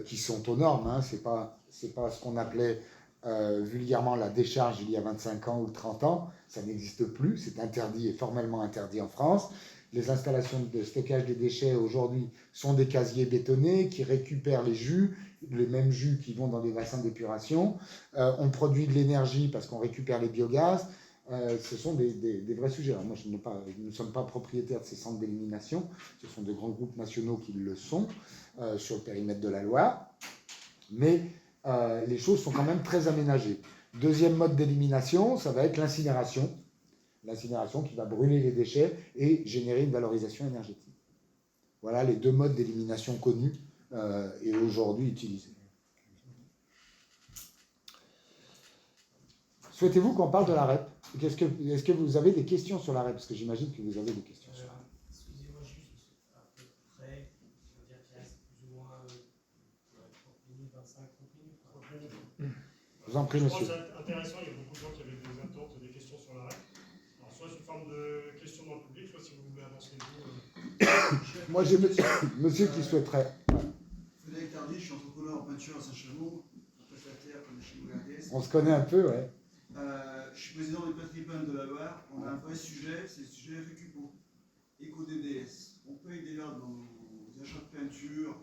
qui sont aux normes. Hein, c'est pas ce qu'on appelait vulgairement la décharge il y a 25 ans ou 30 ans. Ça n'existe plus, c'est interdit et formellement interdit en France. Les installations de stockage des déchets aujourd'hui sont des casiers bétonnés qui récupèrent les mêmes jus qui vont dans des bassins d'épuration. On produit de l'énergie parce qu'on récupère les biogaz. Ce sont des vrais sujets. Alors moi, nous ne sommes pas propriétaires de ces centres d'élimination. Ce sont de grands groupes nationaux qui le sont sur le périmètre de la loi. Mais les choses sont quand même très aménagées. Deuxième mode d'élimination, ça va être l'incinération. L'incinération qui va brûler les déchets et générer une valorisation énergétique. Voilà les deux modes d'élimination connus et aujourd'hui utilisés. Souhaitez-vous qu'on parle de la REP? Est-ce que vous avez des questions sur la REP? Parce que j'imagine que vous avez des questions sur la REP. Excusez-moi juste, à peu près, je veux dire qu'il reste plus ou moins 30 minutes, 25, 30 minutes. 30 minutes. Je vous en prie, monsieur. Je pense que c'est intéressant, il y a beaucoup de gens qui avaient des attentes, des questions sur la REP. Alors, soit sous forme de questions dans le public, soit si vous voulez avancer vous. Moi, j'ai monsieur qui souhaiterait. Ouais. Frédéric Tardy, je suis entrepreneur en peinture à Saint-Chamond, prestataire comme chez Moulin-Guès. On se connaît un peu, ouais. Je suis président des Patrimoines de la Loire. On a un vrai sujet, c'est le sujet Récupo, éco-DDS. On paye déjà dans nos achats de peinture,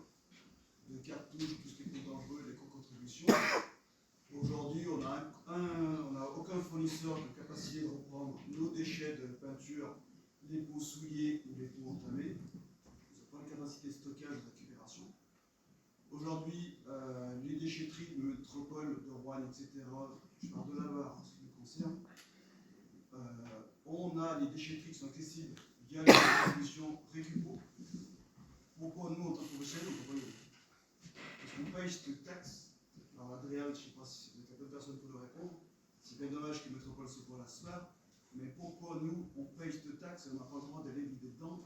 de cartouches, tout ce qui est dangereux, l'éco-contribution. Aujourd'hui, on n'a aucun fournisseur de capacité de reprendre nos déchets de peinture, les pots souillés ou les pots entamés. Ils n'ont pas de capacité de stockage ou de récupération. Aujourd'hui, les déchetteries de métropole, de Rouen, etc., je parle de la Loire, en ce qui me concerne, on a les déchetteries qui sont accessibles via la solution Récupo. Pourquoi nous, en tant que professionnels, on peut pas y aller? Parce qu'on paye cette taxe. Alors, Adrien, je ne sais pas si vous êtes la bonne personne pour le répondre. C'est bien dommage que Métropole se voit la SMAR. Mais pourquoi nous, on paye cette taxe et on n'a pas le droit d'aller vider dedans?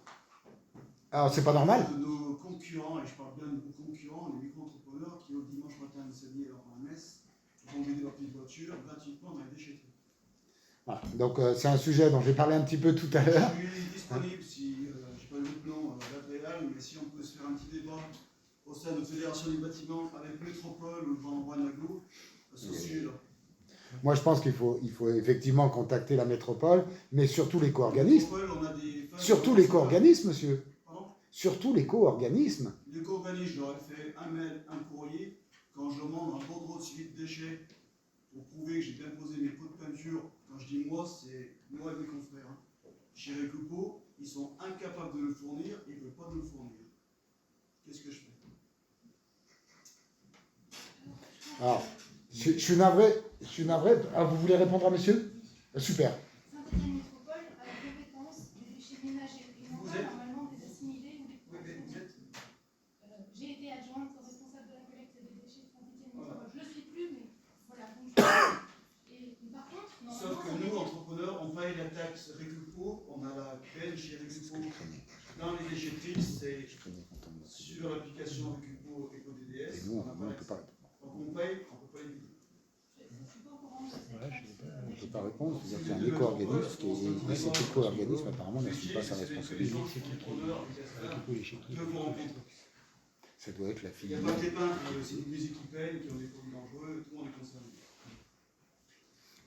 Alors, c'est pas normal. De nos concurrents, et je parle bien de nos concurrents, les micro-entrepreneurs qui, au dimanche matin de samedi à la messe, vont vider leur petite voiture gratuitement dans les déchetteries. Voilà. Donc, c'est un sujet dont j'ai parlé un petit peu tout à l'heure. Je suis disponible, si je n'ai pas le nom l'Adréal, mais si on peut se faire un petit débat au sein de notre fédération des bâtiments avec Métropole ou le Grand Rouen Aglo, sur ce sujet-là. Moi, je pense qu'il faut effectivement contacter la métropole, mais surtout les co-organismes. Surtout les co-organismes, monsieur. Pardon? Surtout les co-organismes. Les co-organismes, je leur ai fait un mail, un courrier, quand je demande un bordereau de suivi de déchets pour prouver que j'ai bien posé mes pots de peinture. Quand je dis moi, c'est moi et mes confrères. Hein. Chez Récupo, ils sont incapables de le fournir, ils ne veulent pas de le fournir. Qu'est-ce que je fais? Alors, je suis navré. Ah, vous voulez répondre à monsieur? Super. Saint-Étienne Métropole a la compétence des déchets ménagers. Ils n'ont pas normalement des assimilés ou des produits. J'ai été adjointe responsable de la collecte des déchets de Saint-Étienne Métropole. Je ne le suis plus, mais voilà. Et par contre, sauf que nous, entrepreneurs, on paye la taxe Récupo, on a la peine chez Récupo. Dans les déchetteries, c'est sur l'application Récupo EcoDDS. Et nous, on ne peut pas répondre. Donc on paye, on ne peut pas les vider. On ne peut pas répondre, c'est-à-dire qu'il y a un éco-organisme et cet éco-organisme apparemment n'assume pas sa responsabilité. Ça doit être la Il n'y a fille. pas que les peintres, c'est des musiques qui payent, qui ont des produits dangereux, tout le monde est concerné.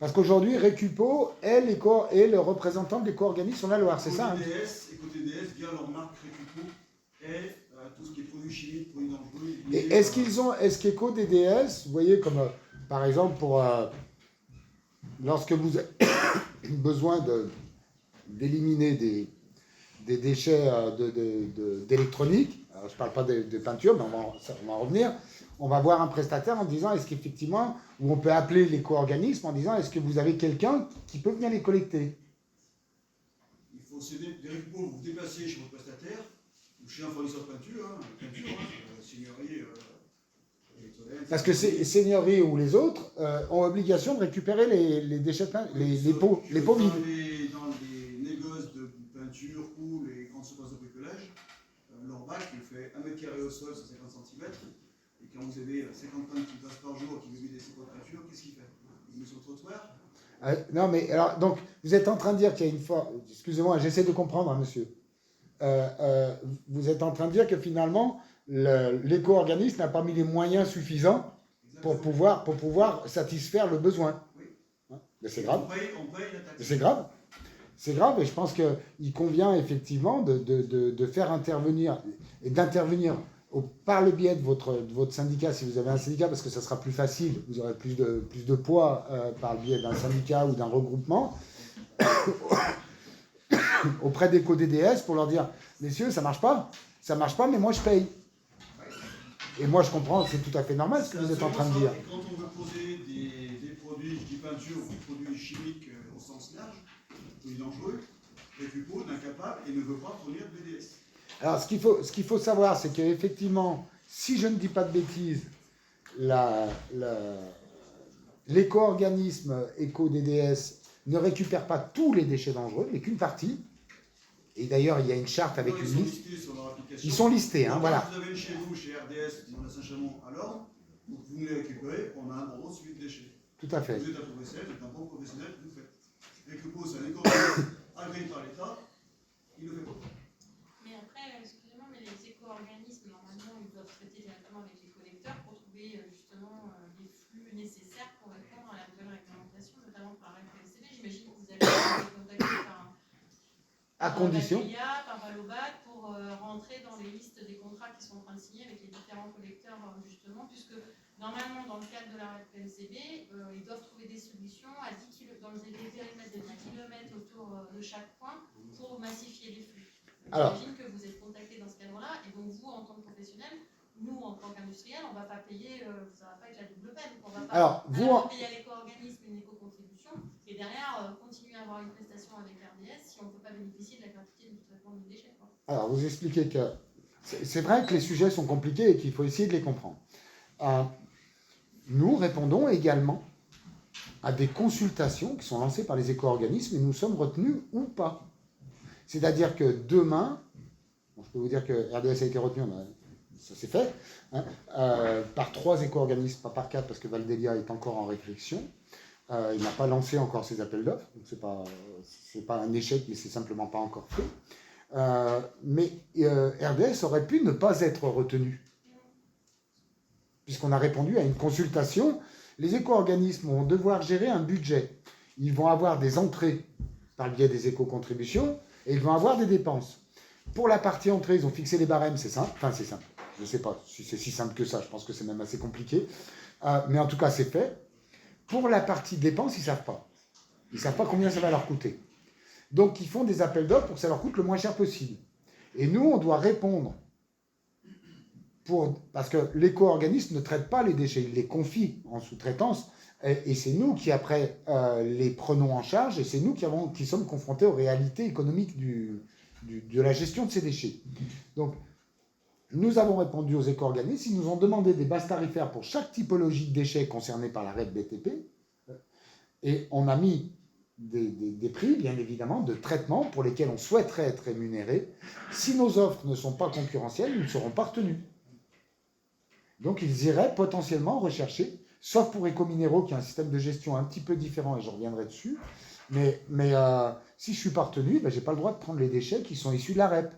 Parce qu'aujourd'hui, Récupo est le représentant des co-organismes sur la Loire, c'est ça? EcoDDS, via leur marque Récupo, est tout ce qui est produits chimiques, produits dangereux. Et est-ce qu'EcoDDS, vous voyez, comme par exemple lorsque vous avez besoin d'éliminer des déchets d'électronique, alors je ne parle pas de peinture, mais on va en revenir, on va voir un prestataire en disant est-ce qu'effectivement, ou on peut appeler les co-organismes en disant est-ce que vous avez quelqu'un qui peut venir les collecter? Il faut céder des Récupo, vous vous déplacez chez votre prestataire, ou chez un fournisseur de peinture, Seigneurie, parce que Seigneurie ou les autres ont obligation de récupérer les déchets, les pots vides. Dans les négoces de peinture ou les grandes surfaces de bricolage, leur bac il fait 1 mètre carré au sol sur 50 cm. Et quand vous avez 50 tonnes qui passent par jour et qui vous vident ses pots de peinture, qu'est-ce qu'il fait? Il met sur le trottoir. Non, mais alors, donc, vous êtes en train de dire qu'il y a une forme. Excusez-moi, j'essaie de comprendre, hein, monsieur. Vous êtes en train de dire que finalement, l'éco-organisme n'a pas mis les moyens suffisants pour pouvoir satisfaire le besoin. Oui. Hein? Mais c'est grave. On paye la taxe. Mais c'est grave. c'est grave et je pense qu'il convient effectivement de faire intervenir et d'intervenir par le biais de votre syndicat, si vous avez un syndicat, parce que ça sera plus facile, vous aurez plus de poids par le biais d'un syndicat ou d'un regroupement, auprès des co-DDS pour leur dire, messieurs, ça marche pas, mais moi je paye. Et moi je comprends, c'est tout à fait normal ce que vous êtes en train de dire. Quand on veut poser des produits, je dis peinture, ou des produits chimiques au sens large, produits dangereux, Récupo est incapable et ne veut pas fournir de BDS. Alors, ce qu'il faut savoir, c'est qu'effectivement, si je ne dis pas de bêtises, l'éco-organisme éco-DDS ne récupère pas tous les déchets dangereux, mais qu'une partie. Et d'ailleurs, il y a une charte avec une liste. Ils sont listés, hein, voilà. Quand vous avez chez vous, chez RDS, dans la Saint-Chamond, à l'ordre, vous venez les récupérer, on a un droit de suivi de déchets. Tout à fait. Vous êtes un professionnel, vous êtes un bon professionnel, vous le faites. Récupo, c'est un éco-organisme agréé par l'État, il le fait pas. Mais après, excusez-moi, mais les éco-organismes, normalement, ils doivent traiter directement avec les collecteurs pour trouver justement les flux nécessaires pour répondre à la nouvelle réglementation, notamment par la FLCD. J'imagine que vous allez être contacté par condition. par Valobat, pour rentrer dans les listes des contrats qui sont en train de signer avec les différents collecteurs, justement, puisque normalement, dans le cadre de la FLCB, ils doivent trouver des solutions à 10 km, dans des périmètres de 10 km autour de chaque point pour massifier les flux. J'imagine que vous êtes contacté dans ce cadre-là, et donc vous, en tant que professionnel, nous, en tant qu'industriel, on ne va pas payer, ça ne va pas être la double peine. On va pas payer à l'éco-organisme une éco-contribution, et derrière, continuer à avoir une prestation avec RDS si on ne peut pas bénéficier de la gratuité du traitement des déchets. Alors, vous expliquez que c'est vrai que les sujets sont compliqués et qu'il faut essayer de les comprendre. Nous répondons également à des consultations qui sont lancées par les éco-organismes et nous sommes retenus ou pas. C'est-à-dire que demain, je peux vous dire que RDS a été retenu, ça s'est fait, hein, par 3 éco-organismes, pas par 4 parce que Valdelia est encore en réflexion. Il n'a pas lancé encore ses appels d'offres, donc c'est pas un échec, mais c'est simplement pas encore fait. Mais RDS aurait pu ne pas être retenu, puisqu'on a répondu à une consultation. Les éco-organismes vont devoir gérer un budget. Ils vont avoir des entrées par le biais des éco-contributions et ils vont avoir des dépenses. Pour la partie entrée, ils ont fixé les barèmes, c'est simple. Enfin, c'est simple. Je ne sais pas si c'est si simple que ça, je pense que c'est même assez compliqué. Mais en tout cas, c'est fait. Pour la partie dépenses, ils ne savent pas. Ils ne savent pas combien ça va leur coûter. Donc, ils font des appels d'offres pour que ça leur coûte le moins cher possible. Et nous, on doit répondre. Parce que l'éco-organisme ne traite pas les déchets, il les confie en sous-traitance. Et c'est nous qui, après, les prenons en charge. Et c'est nous qui sommes confrontés aux réalités économiques de la gestion de ces déchets. Donc, nous avons répondu aux éco-organismes. Ils nous ont demandé des bases tarifaires pour chaque typologie de déchets concernés par la REP BTP. Et on a mis des prix, bien évidemment, de traitement pour lesquels on souhaiterait être rémunéré. Si nos offres ne sont pas concurrentielles, ils ne seront pas retenus. Donc, ils iraient potentiellement rechercher, sauf pour Ecominero, qui a un système de gestion un petit peu différent, et je reviendrai dessus. Mais si je ne suis pas retenu, je n'ai pas le droit de prendre les déchets qui sont issus de la REP.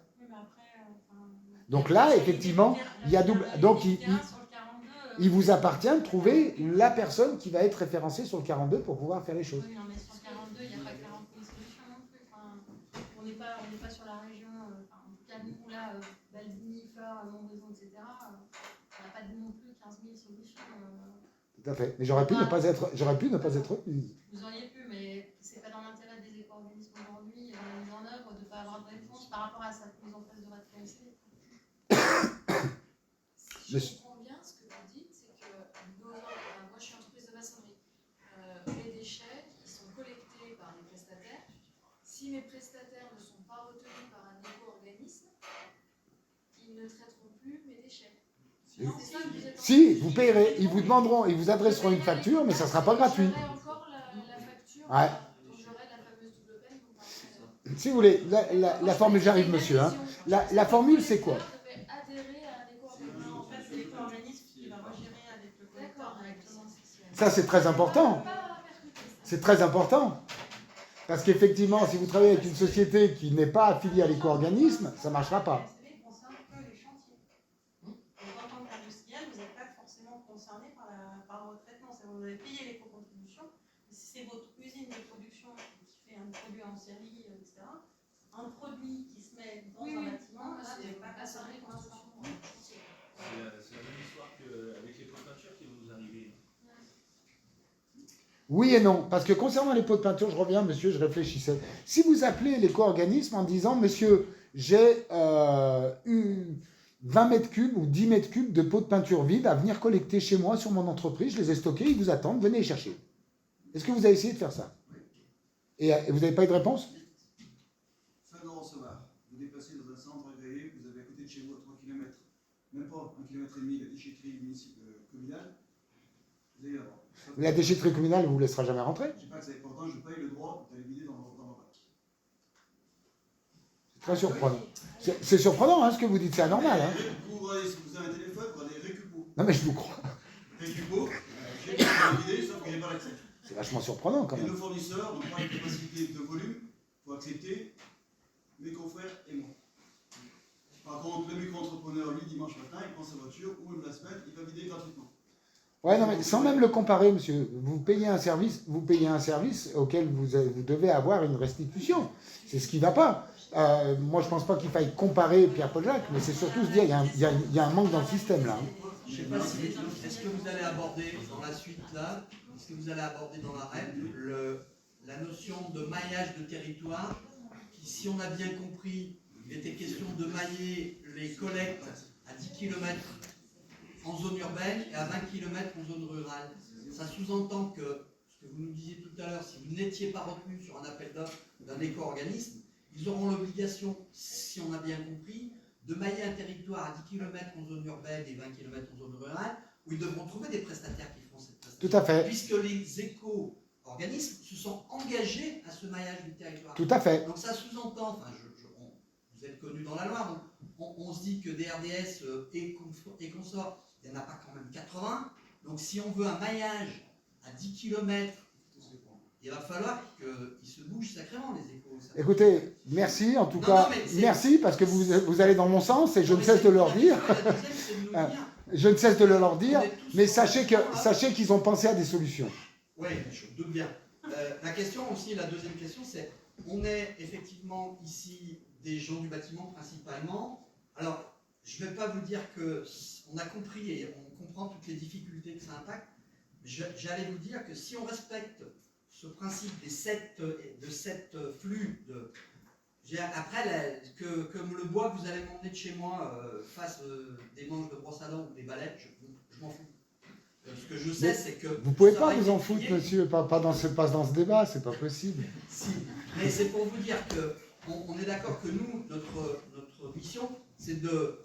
Donc là, effectivement, il y a double. Donc, il vous appartient de trouver la personne qui va être référencée sur le 42 pour pouvoir faire les choses. Oui, non, mais sur le 42, il n'y a pas 40 000 solutions non plus. On n'est pas sur la région. En tout cas, nous, là, Baldini, Fleur, Montbrison, etc., on n'a pas non plus 15 000 solutions. Tout à fait. Mais j'aurais pu ne pas être retenu. Vous auriez pu, mais c'est pas dans l'intérêt des éco-organismes aujourd'hui, dans la mise en œuvre, de ne pas avoir de réponse par rapport à cette mise en place de la FLCD. Si je comprends bien, ce que vous dites, c'est que moi je suis entreprise de maçonnerie. Les déchets, ils sont collectés par les prestataires. Si mes prestataires ne sont pas retenus par un éco-organisme, ils ne traiteront plus mes déchets. Si, vous payerez, ils vous demanderont, ils vous adresseront une facture, mais ça ne sera pas gratuit. J'aurai encore la facture, ouais. J'aurai la fameuse double peine. Si vous voulez, la formule, j'arrive monsieur, hein. La formule c'est quoi? Ça c'est très important. C'est très important. Parce qu'effectivement, si vous travaillez avec une société qui n'est pas affiliée à l'éco-organisme, ça ne marchera pas. Par votre traitement, vous avez payé l'éco-contribution. Si c'est votre usine de production qui fait un produit en série un produit qui se met dans Oui, un oui. bâtiment, Non, là, c'est c'est pas pas ça, concerné les par ce constructions. C'est la même histoire qu'avec les pots de peinture qui vont nous arriver. Oui et non, parce que concernant les pots de peinture, je reviens, monsieur, je réfléchissais. Si vous appelez l'éco-organisme en disant, monsieur, j'ai eu 20 mètres cubes ou 10 mètres cubes de pots de peinture vides à venir collecter chez moi sur mon entreprise, je les ai stockés, ils vous attendent, venez les chercher. Est-ce que vous avez essayé de faire ça? Et vous n'avez pas eu de réponse? Fin de recevoir. Vous déplacez dans un centre agréé, vous avez à côté de chez vous à 3 km, même pas 1,5 km, la déchetterie communale. Vous allez là-bas. La déchetterie communale ne vous laissera jamais rentrer. Je ne dis pas que c'est important, je paye le droit d'aller vider dans ma bac. C'est très surprenant. C'est surprenant hein, ce que vous dites, c'est anormal. Hein. Vous avez un téléphone, vous avez Récupo. Non mais je vous crois. Récupo, j'ai pas vider, sauf que j'ai pas l'accès. C'est vachement surprenant quand Et même. nos fournisseurs n'ont pas une capacité de volume pour accepter mes confrères et moi. Par contre, le micro-entrepreneur, lui, dimanche matin, il prend sa voiture ou une la semaine, il va vider gratuitement. Ouais, non, mais sans même le comparer, monsieur, vous payez un service auquel vous devez avoir une restitution. C'est ce qui ne va pas. Moi, je ne pense pas qu'il faille comparer Pierre-Paul Jacques, mais c'est surtout se dire qu'il y a un manque dans le système là. Hein. Je ne sais pas si est-ce que vous allez aborder dans la suite là, est-ce que vous allez aborder dans la REP la notion de maillage de territoire, qui, si on a bien compris, il était question de mailler les collectes à 10 km en zone urbaine et à 20 km en zone rurale. Ça sous-entend que, ce que vous nous disiez tout à l'heure, si vous n'étiez pas retenu sur un appel d'offres d'un éco-organisme, ils auront l'obligation, si on a bien compris, de mailler un territoire à 10 km en zone urbaine et 20 km en zone rurale, où ils devront trouver des prestataires qui feront cette prestation. Tout à fait. Puisque les éco-organismes se sont engagés à ce maillage du territoire. Tout à fait. Donc ça sous-entend, enfin, vous êtes connus dans la Loire, donc on se dit que des RDS et consorts, il n'y en a pas quand même 80. Donc si on veut un maillage à 10 km, il va falloir qu'ils se bougent sacrément, les échos. Écoutez, merci en tout cas. Merci parce que vous allez dans mon sens et je ne cesse de leur dire. Je ne cesse de le leur dire, mais sachez qu'ils ont pensé à des solutions. Oui, je me doute bien. La question aussi, la deuxième question, c'est on est effectivement ici des gens du bâtiment principalement. Alors, je ne vais pas vous dire qu'on a compris et on comprend toutes les difficultés que ça impacte, mais j'allais vous dire que si on respecte ce principe de 7 flux, après, comme le bois que vous allez m'emmener de chez moi fasse des manches de brosse à dents ou des balais, je m'en fous. Ce que je sais, c'est que... Vous ne pouvez pas vous en foutre, monsieur, pas dans ce débat, c'est pas possible. Si, mais c'est pour vous dire qu'on est d'accord que nous, notre mission, c'est de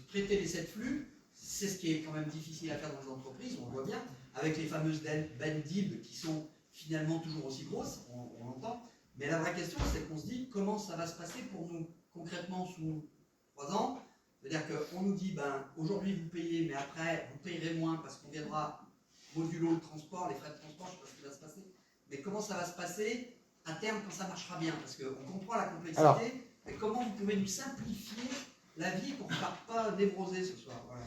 traiter les 7 flux. C'est ce qui est quand même difficile à faire dans les entreprises, on le voit bien, avec les fameuses BEN-DIB qui sont finalement toujours aussi grosses, on l'entend. Mais la vraie question, c'est qu'on se dit comment ça va se passer pour nous concrètement sous 3 ans. C'est-à-dire qu'on nous dit, aujourd'hui vous payez, mais après vous payerez moins parce qu'on viendra modulo le transport, les frais de transport, je ne sais pas ce qui va se passer. Mais comment ça va se passer à terme quand ça marchera bien? Parce qu'on comprend la complexité, mais comment vous pouvez nous simplifier la vie pour ne pas névroser ce soir? Voilà.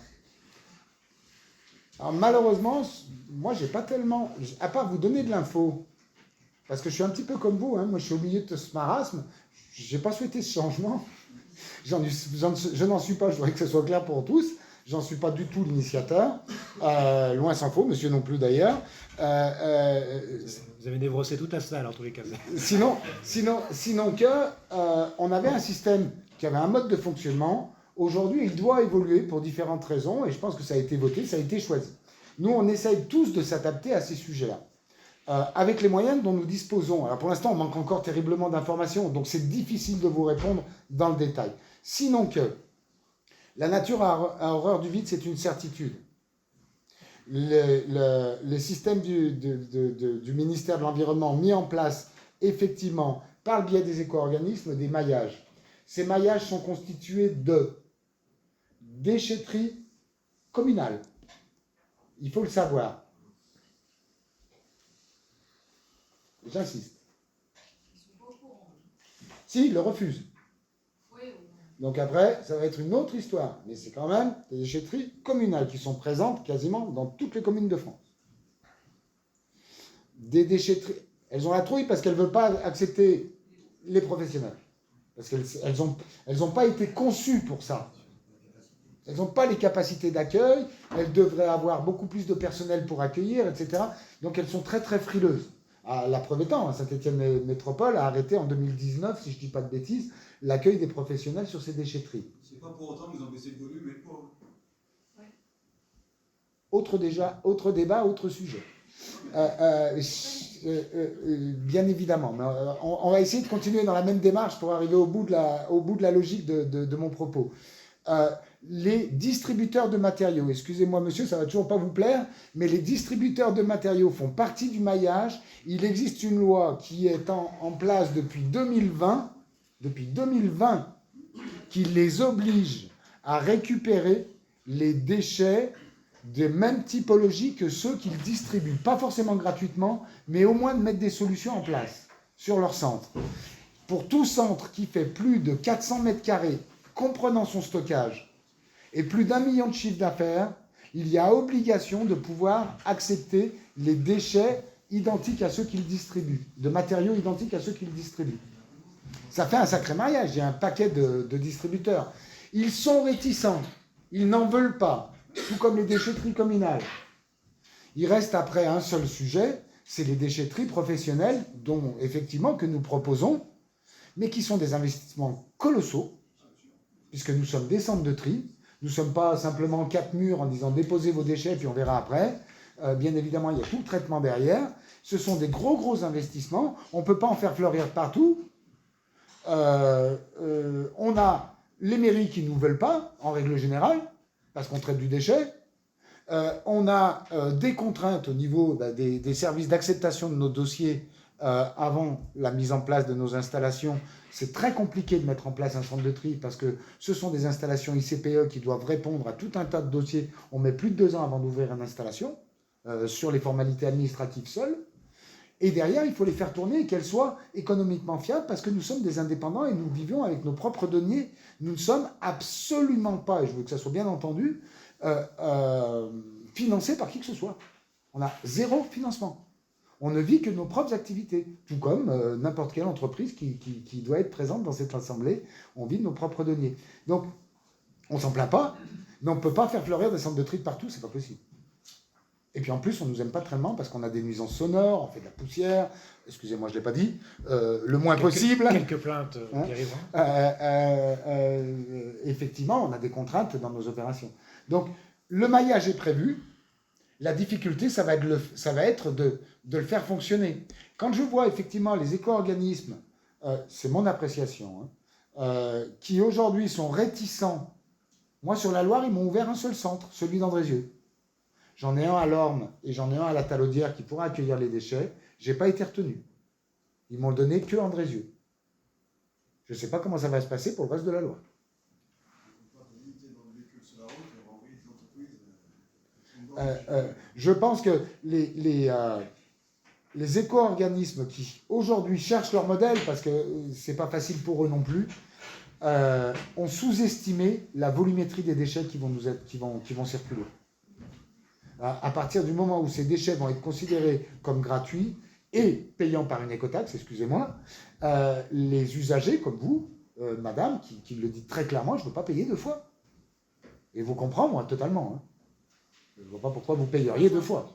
Alors malheureusement, moi j'ai pas tellement, à part vous donner de l'info, parce que je suis un petit peu comme vous, hein, moi je suis au milieu de ce marasme, j'ai pas souhaité ce changement, je n'en suis pas, je voudrais que ce soit clair pour tous, j'en suis pas du tout l'initiateur, loin s'en faut, monsieur non plus d'ailleurs. Vous avez névrosé toute la salle en tous les cas. Sinon on avait un système qui avait un mode de fonctionnement. Aujourd'hui, il doit évoluer pour différentes raisons, et je pense que ça a été voté, ça a été choisi. Nous, on essaye tous de s'adapter à ces sujets-là, avec les moyens dont nous disposons. Alors pour l'instant, on manque encore terriblement d'informations, donc c'est difficile de vous répondre dans le détail. Sinon que la nature a horreur du vide, c'est une certitude. Le système du ministère de l'Environnement mis en place, effectivement, par le biais des éco-organismes, des maillages. Ces maillages sont constitués de déchetterie communale. Il faut le savoir. J'insiste. Si, ils le refusent. Donc après, ça va être une autre histoire. Mais c'est quand même des déchetteries communales qui sont présentes quasiment dans toutes les communes de France. Des déchetteries... Elles ont la trouille parce qu'elles ne veulent pas accepter les professionnels. Parce qu'elles n'ont pas été conçues pour ça. Elles n'ont pas les capacités d'accueil, elles devraient avoir beaucoup plus de personnel pour accueillir, etc. Donc elles sont très très frileuses. La preuve étant, Saint-Étienne Métropole a arrêté en 2019, si je ne dis pas de bêtises, l'accueil des professionnels sur ces déchetteries. C'est pas pour autant que vous en baissez le volume et le poids. Autre débat, autre sujet. Bien évidemment, mais on va essayer de continuer dans la même démarche pour arriver au bout de la logique de mon propos. Les distributeurs de matériaux, excusez-moi monsieur, ça va toujours pas vous plaire, mais les distributeurs de matériaux font partie du maillage. Il existe une loi qui est en place depuis 2020, qui les oblige à récupérer les déchets de même typologie que ceux qu'ils distribuent. Pas forcément gratuitement, mais au moins de mettre des solutions en place sur leur centre. Pour tout centre qui fait plus de 400 mètres carrés, comprenant son stockage, et plus d'1 million de chiffre d'affaires, il y a obligation de pouvoir accepter les déchets identiques à ceux qu'ils distribuent, de matériaux identiques à ceux qu'ils distribuent. Ça fait un sacré mariage, il y a un paquet de distributeurs. Ils sont réticents, ils n'en veulent pas, tout comme les déchetteries communales. Il reste après un seul sujet, c'est les déchetteries professionnelles, dont effectivement que nous proposons, mais qui sont des investissements colossaux, puisque nous sommes des centres de tri. Nous ne sommes pas simplement 4 murs en disant déposez vos déchets puis on verra après. Bien évidemment, il y a tout le traitement derrière. Ce sont des gros investissements. On ne peut pas en faire fleurir partout. On a les mairies qui ne nous veulent pas, en règle générale, parce qu'on traite du déchet. On a des contraintes au niveau des services d'acceptation de nos dossiers avant la mise en place de nos installations. C'est très compliqué de mettre en place un centre de tri parce que ce sont des installations ICPE qui doivent répondre à tout un tas de dossiers. On met plus de 2 ans avant d'ouvrir une installation sur les formalités administratives seules. Et derrière, il faut les faire tourner et qu'elles soient économiquement fiables parce que nous sommes des indépendants et nous vivons avec nos propres deniers. Nous ne sommes absolument pas, et je veux que ça soit bien entendu, financés par qui que ce soit. On a 0 financement. On ne vit que nos propres activités, tout comme n'importe quelle entreprise qui doit être présente dans cette assemblée. On vit de nos propres deniers. Donc, on ne s'en plaint pas, mais on ne peut pas faire fleurir des centres de tri de partout, c'est pas possible. Et puis en plus, on ne nous aime pas tellement parce qu'on a des nuisances sonores, on fait de la poussière, excusez-moi, je ne l'ai pas dit, le moins possible. Quelques plaintes qui arrivent. Effectivement, on a des contraintes dans nos opérations. Donc, le maillage est prévu. La difficulté, ça va être de le faire fonctionner. Quand je vois effectivement les éco-organismes, c'est mon appréciation, qui aujourd'hui sont réticents. Moi, sur la Loire, ils m'ont ouvert un seul centre, celui d'Andrézieux. J'en ai un à l'Orme et j'en ai un à la Talaudière qui pourra accueillir les déchets. Je n'ai pas été retenu. Ils m'ont donné que Andrézieux. Je ne sais pas comment ça va se passer pour le reste de la Loire. Je pense que les éco-organismes qui aujourd'hui cherchent leur modèle, parce que ce n'est pas facile pour eux non plus, ont sous-estimé la volumétrie des déchets qui vont circuler. À partir du moment où ces déchets vont être considérés comme gratuits et payants par une écotaxe, excusez-moi, les usagers comme vous, madame, qui le dit très clairement, je ne veux pas payer 2 fois. Et vous comprenez, moi, totalement. Hein. Je ne vois pas pourquoi vous payeriez 2 fois.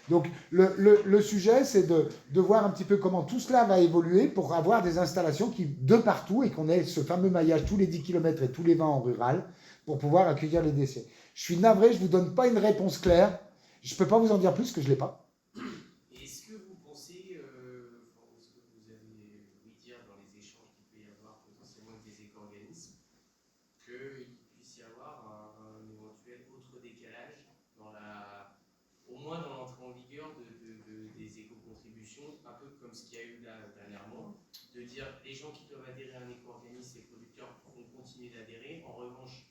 Donc le sujet, c'est de voir un petit peu comment tout cela va évoluer pour avoir des installations qui, de partout, et qu'on ait ce fameux maillage tous les 10 km et tous les 20 en rural, pour pouvoir accueillir les déchets. Je suis navré, je ne vous donne pas une réponse claire. Je ne peux pas vous en dire plus que je ne l'ai pas. Est-ce que vous pensez, ce que vous avez ouï dire dans les échanges qu'il peut y avoir potentiellement avec des éco-organismes, qu'il puisse y avoir un éventuel autre décalage au moins dans l'entrée en vigueur des éco-contributions, un peu comme ce qu'il y a eu là dernièrement, de dire les gens qui doivent adhérer à un éco-organisme, les producteurs vont continuer d'adhérer. En revanche,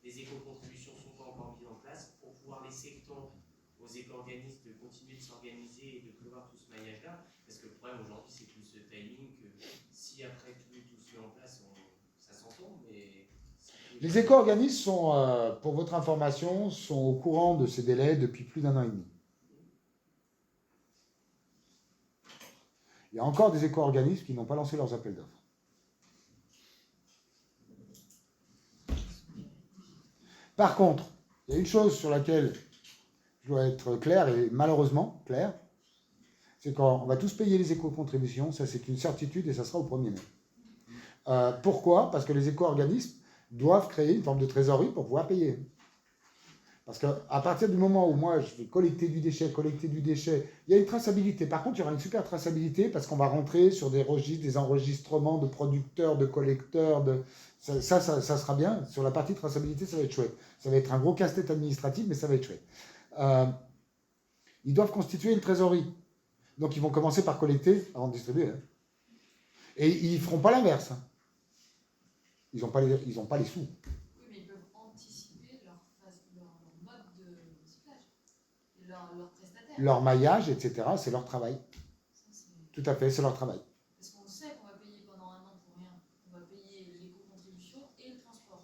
les éco-contributions ne sont pas encore mises en place pour pouvoir laisser le temps aux éco-organismes de continuer de s'organiser et de prévoir tout ce maillage-là. Parce que le problème aujourd'hui, c'est plus ce timing que si après tout se met en place, ça s'entend. Mais les éco-organismes sont, pour votre information, sont au courant de ces délais depuis plus d'1 an et demi. Il y a encore des éco-organismes qui n'ont pas lancé leurs appels d'offres. Par contre, il y a une chose sur laquelle je dois être clair, et malheureusement clair, c'est qu'on va tous payer les éco-contributions, ça c'est une certitude et ça sera au 1er mai. Pourquoi? Parce que les éco-organismes doivent créer une forme de trésorerie pour pouvoir payer. Parce qu'à partir du moment où moi je vais collecter du déchet, il y a une traçabilité. Par contre, il y aura une super traçabilité parce qu'on va rentrer sur des registres, des enregistrements de producteurs, de collecteurs, ça sera bien. Sur la partie traçabilité, ça va être chouette. Ça va être un gros casse-tête administratif, mais ça va être chouette. Ils doivent constituer une trésorerie. Donc ils vont commencer par collecter avant de distribuer. Hein. Et ils ne feront pas l'inverse. Hein. Ils n'ont pas les sous. Oui, mais ils peuvent anticiper leur mode de recyclage, leur prestataire. Leur maillage, etc., c'est leur travail. Ça, tout à fait, c'est leur travail. Parce qu'on sait qu'on va payer pendant un an pour rien. On va payer l'éco-contribution et le transport.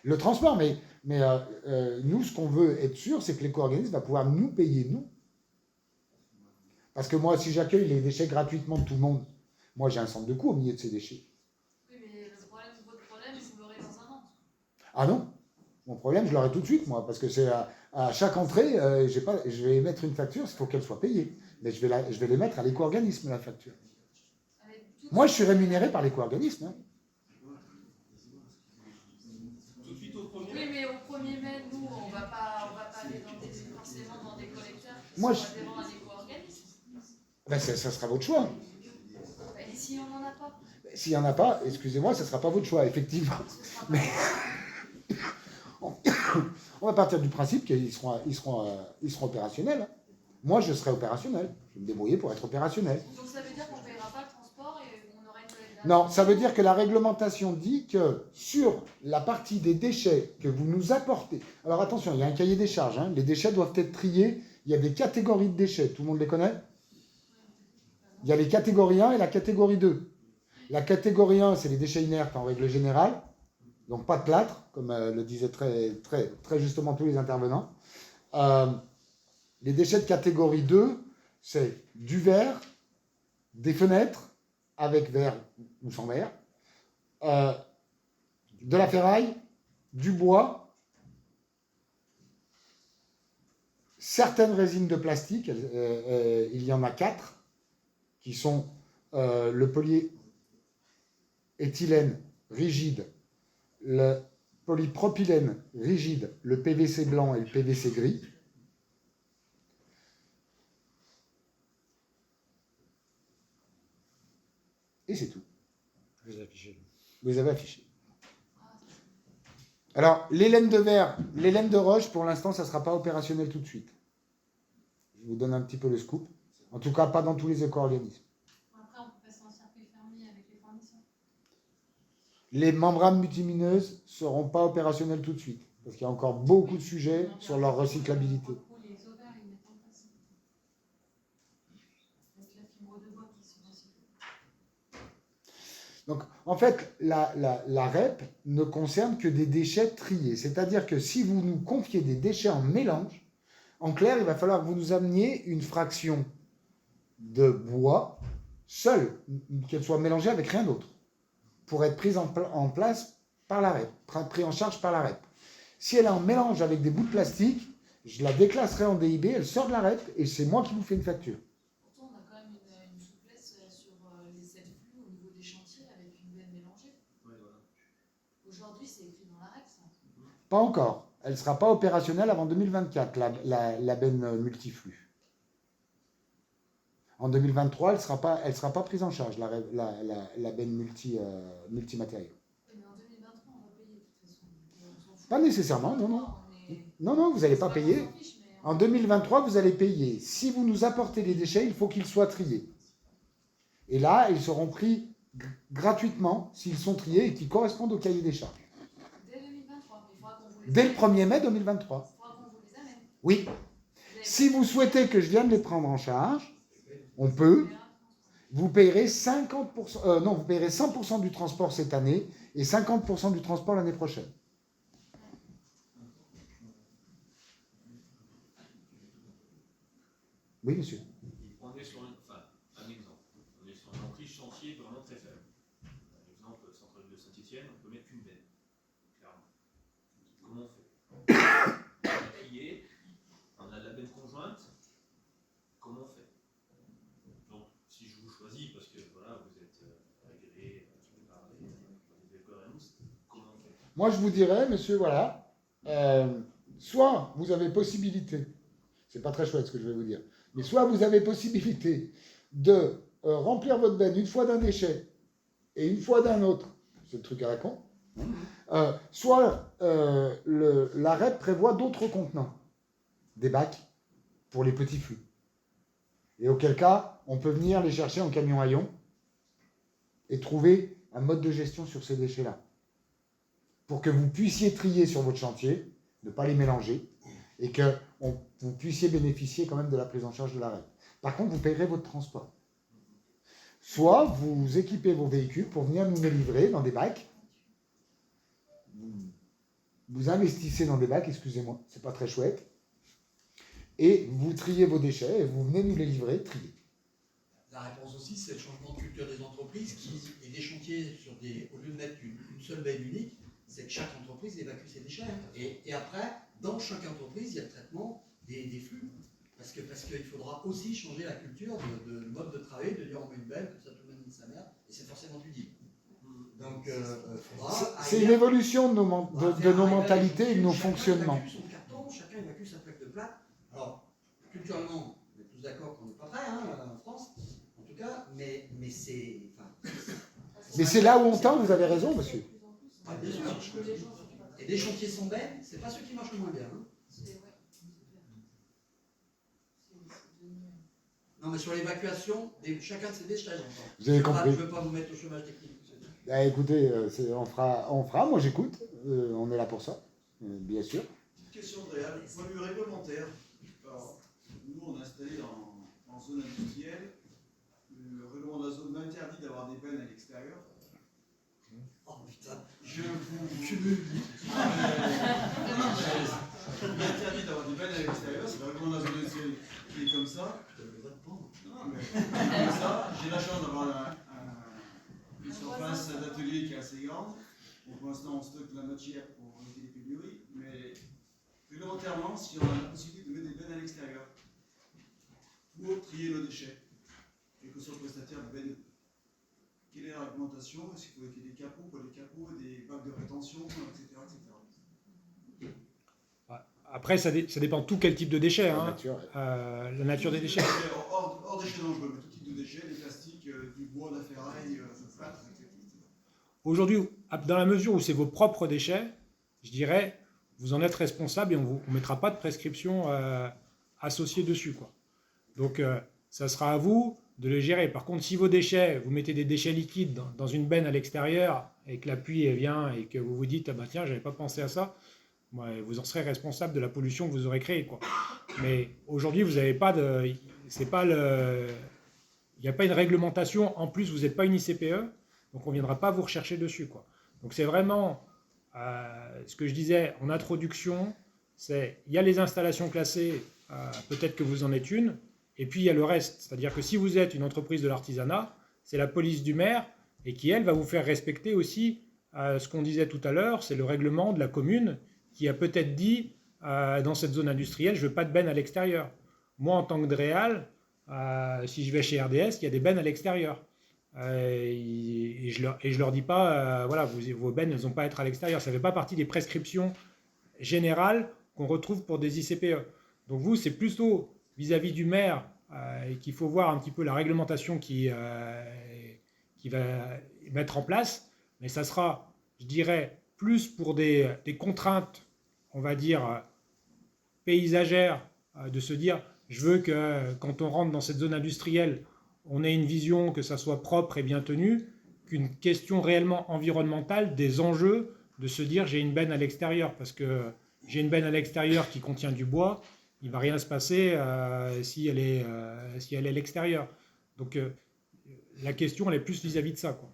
Le transport, mais nous, ce qu'on veut être sûr, c'est que l'éco-organisme va pouvoir nous payer, nous. Parce que moi, si j'accueille les déchets gratuitement de tout le monde, moi, j'ai un centre de coût au milieu de ces déchets. Oui, mais votre problème, vous l'aurez dans un an. Ah non, mon problème, je l'aurai tout de suite, moi, parce que c'est à chaque entrée, je vais émettre une facture, il faut qu'elle soit payée. Mais je vais les mettre à l'éco-organisme, la facture. Moi, je suis rémunéré par l'éco-organisme. Hein. Oui, mais au 1er mai, nous, on va pas aller forcément dans des collecteurs qui Moi, sont adhérents à l'éco-organisme. Ben, ça sera votre choix. Et si on n'en a pas? S'il n'y en a pas, excusez-moi, ça ne sera pas votre choix, effectivement. Mais on va partir du principe qu'ils seront opérationnels. Hein. Moi, je serai opérationnel. Je vais me débrouiller pour être opérationnel. Donc ça veut dire qu'on ne paiera pas le transport et on aura une collecte? Non, ça veut dire que la réglementation dit que sur la partie des déchets que vous nous apportez... Alors attention, il y a un cahier des charges. Hein. Les déchets doivent être triés. Il y a des catégories de déchets. Tout le monde les connaît? Il y a les catégories 1 et la catégorie 2. La catégorie 1, c'est les déchets inertes en règle générale. Donc pas de plâtre, comme le disaient très justement tous les intervenants. Les déchets de catégorie 2, c'est du verre, des fenêtres, avec verre ou sans verre, de la ferraille, du bois, certaines résines de plastique, il y en a 4, qui sont le polyéthylène rigide, le polypropylène rigide, le PVC blanc et le PVC gris. Et c'est tout. Vous avez affiché. Vous avez affiché. Alors, les laines de verre, les laines de roche, pour l'instant, ça ne sera pas opérationnel tout de suite. Je vous donne un petit peu le scoop. En tout cas, pas dans tous les éco-organismes. Après, on peut passer en circuit fermé avec les fournisseurs. Les membranes multimineuses ne seront pas opérationnelles tout de suite, parce qu'il y a encore beaucoup de sujets sur leur recyclabilité. Les ovaires, ils mettent en place. Avec la fibre de bois qui se recycle. Donc, en fait, la REP ne concerne que des déchets triés. C'est-à-dire que si vous nous confiez des déchets en mélange, en clair, il va falloir que vous nous ameniez une fraction de bois seule, qu'elle soit mélangée avec rien d'autre, pour être prise en place par la REP, prise en charge par la REP. Si elle est en mélange avec des bouts de plastique, je la déclasserai en DIB, elle sort de la REP et c'est moi qui vous fais une facture. Pourtant, on a quand même une souplesse sur les 7 flux au niveau des chantiers avec une benne mélangée. Ouais, voilà. Aujourd'hui, c'est écrit dans la REP, ça. Pas encore. Elle ne sera pas opérationnelle avant 2024, la benne multiflux. En 2023, elle sera pas prise en charge, la benne multimatériaux. Mais en 2023, on va payer de toute façon. Pas nécessairement, non, non. Non, vous n'allez pas payer. En 2023, vous allez payer. Si vous nous apportez des déchets, il faut qu'ils soient triés. Et là, ils seront pris gratuitement s'ils sont triés et qui correspondent au cahier des charges. Dès 2023, il faudra qu'on vous les Dès le amène. 1er mai 2023. Il faudra qu'on vous les amène. Oui. Si vous souhaitez que je vienne les prendre en charge, on peut. Vous payerez 50%, non, vous payerez 100% du transport cette année et 50% du transport l'année prochaine. Oui, monsieur. On est sur un exemple. On est chantier vraiment très faible. Par exemple, centre-ville de Saint-Etienne, on peut mettre qu'une benne, clairement. Comment on fait? On a trié, on a de la benne conjointe, comment on fait? Donc, si je vous choisis, parce que voilà, vous êtes agréé, vous parlez, des cohérences, comment on fait? Moi, je vous dirais, monsieur, voilà, soit vous avez possibilité, c'est pas très chouette ce que je vais vous dire, mais soit vous avez possibilité de remplir votre benne une fois d'un déchet et une fois d'un autre, c'est le truc à la con, soit la REP prévoit d'autres contenants, des bacs pour les petits flux. Et auquel cas, on peut venir les chercher en camion à ion et trouver un mode de gestion sur ces déchets-là. Pour que vous puissiez trier sur votre chantier, ne pas les mélanger, et que vous puissiez bénéficier quand même de la prise en charge de la REP. Par contre, vous payerez votre transport. Soit vous équipez vos véhicules pour venir nous les livrer dans des bacs. Vous investissez dans des bacs, excusez-moi, c'est pas très chouette. Et vous triez vos déchets et vous venez nous les livrer, trier. La réponse aussi, c'est le changement de culture des entreprises et des chantiers au lieu de mettre une seule benne unique, c'est que chaque entreprise évacue ses déchets. Et après, dans chaque entreprise, il y a le traitement des flux. Parce qu'il faudra aussi changer la culture de mode de travail, de dire on met une benne, comme ça tout le monde dit sa mère, et c'est forcément du deal. Donc, c'est une évolution de nos mentalités et de nos fonctionnements. Chacun évacue son carton, chacun évacue sa plaque de plate. Alors, culturellement, on est tous d'accord qu'on n'est pas prêt, en France, en tout cas, mais c'est... Mais c'est là où on tend, vous avez raison, monsieur. Ah, bien sûr. Et des chantiers sans benne, c'est pas ceux qui marchent le moins bien. Non, mais sur l'évacuation, chacun de ses déchets, j'entends. Vous avez compris. Je ne veux pas vous mettre au chômage technique. Bah, écoutez, on fera, moi j'écoute, on est là pour ça, bien sûr. Petite question de réel, point de vue réglementaire. Alors, nous, on a installé en zone industrielle, le règlement de la zone m'interdit d'avoir des bennes à l'extérieur. Oh putain, je vous cumule. Il m'interdit d'avoir des bennes à l'extérieur, c'est le règlement de la zone industrielle qui est comme ça. Non, mais comme ça, j'ai la chance d'avoir une surface d'atelier qui est assez grande. Bon, pour l'instant, on stocke la matière pour éviter les pénuries, mais réglementairement, si on a la possibilité de mettre des bennes à l'extérieur pour trier nos déchets, quel que soit le prestataire de bennes, quelle est la réglementation? Est-ce qu'il faut qu'il y ait des capots pour les capots, des bacs de rétention, etc. Après, ça dépend de tout quel type de déchets. La nature des déchets. Hors déchets dangereux, mais tout type de déchets, des plastiques, du bois, de la ferraille, du plâtre, etc. Aujourd'hui, dans la mesure où c'est vos propres déchets, je dirais, vous en êtes responsable et on ne mettra pas de prescription associée dessus, quoi. Donc, ça sera à vous de les gérer. Par contre, si vos déchets, vous mettez des déchets liquides dans une benne à l'extérieur et que la pluie vient et que vous vous dites, ah bah tiens, j'avais pas pensé à ça, vous en serez responsable de la pollution que vous aurez créée, quoi. Mais aujourd'hui, vous n'avez pas de... Il n'y a pas une réglementation. En plus, vous n'êtes pas une ICPE, donc on ne viendra pas vous rechercher dessus, quoi. Donc c'est vraiment ce que je disais en introduction, c'est il y a les installations classées, peut-être que vous en êtes une, et puis il y a le reste. C'est-à-dire que si vous êtes une entreprise de l'artisanat, c'est la police du maire, et qui, elle, va vous faire respecter aussi ce qu'on disait tout à l'heure, c'est le règlement de la commune qui a peut-être dit, dans cette zone industrielle, je ne veux pas de bennes à l'extérieur. Moi, en tant que Dréal, si je vais chez RDS, il y a des bennes à l'extérieur. Et je leur dis pas, voilà, vos bennes, elles n'ont pas à être à l'extérieur. Ça ne fait pas partie des prescriptions générales qu'on retrouve pour des ICPE. Donc vous, c'est plutôt vis-à-vis du maire qu'il faut voir un petit peu la réglementation qui va mettre en place. Mais ça sera, je dirais, plus pour des contraintes, on va dire, paysagères, de se dire, je veux que quand on rentre dans cette zone industrielle, on ait une vision que ça soit propre et bien tenu, qu'une question réellement environnementale, des enjeux, de se dire j'ai une benne à l'extérieur, parce que j'ai une benne à l'extérieur qui contient du bois, il ne va rien se passer si elle est à l'extérieur. Donc la question, elle est plus vis-à-vis de ça, quoi.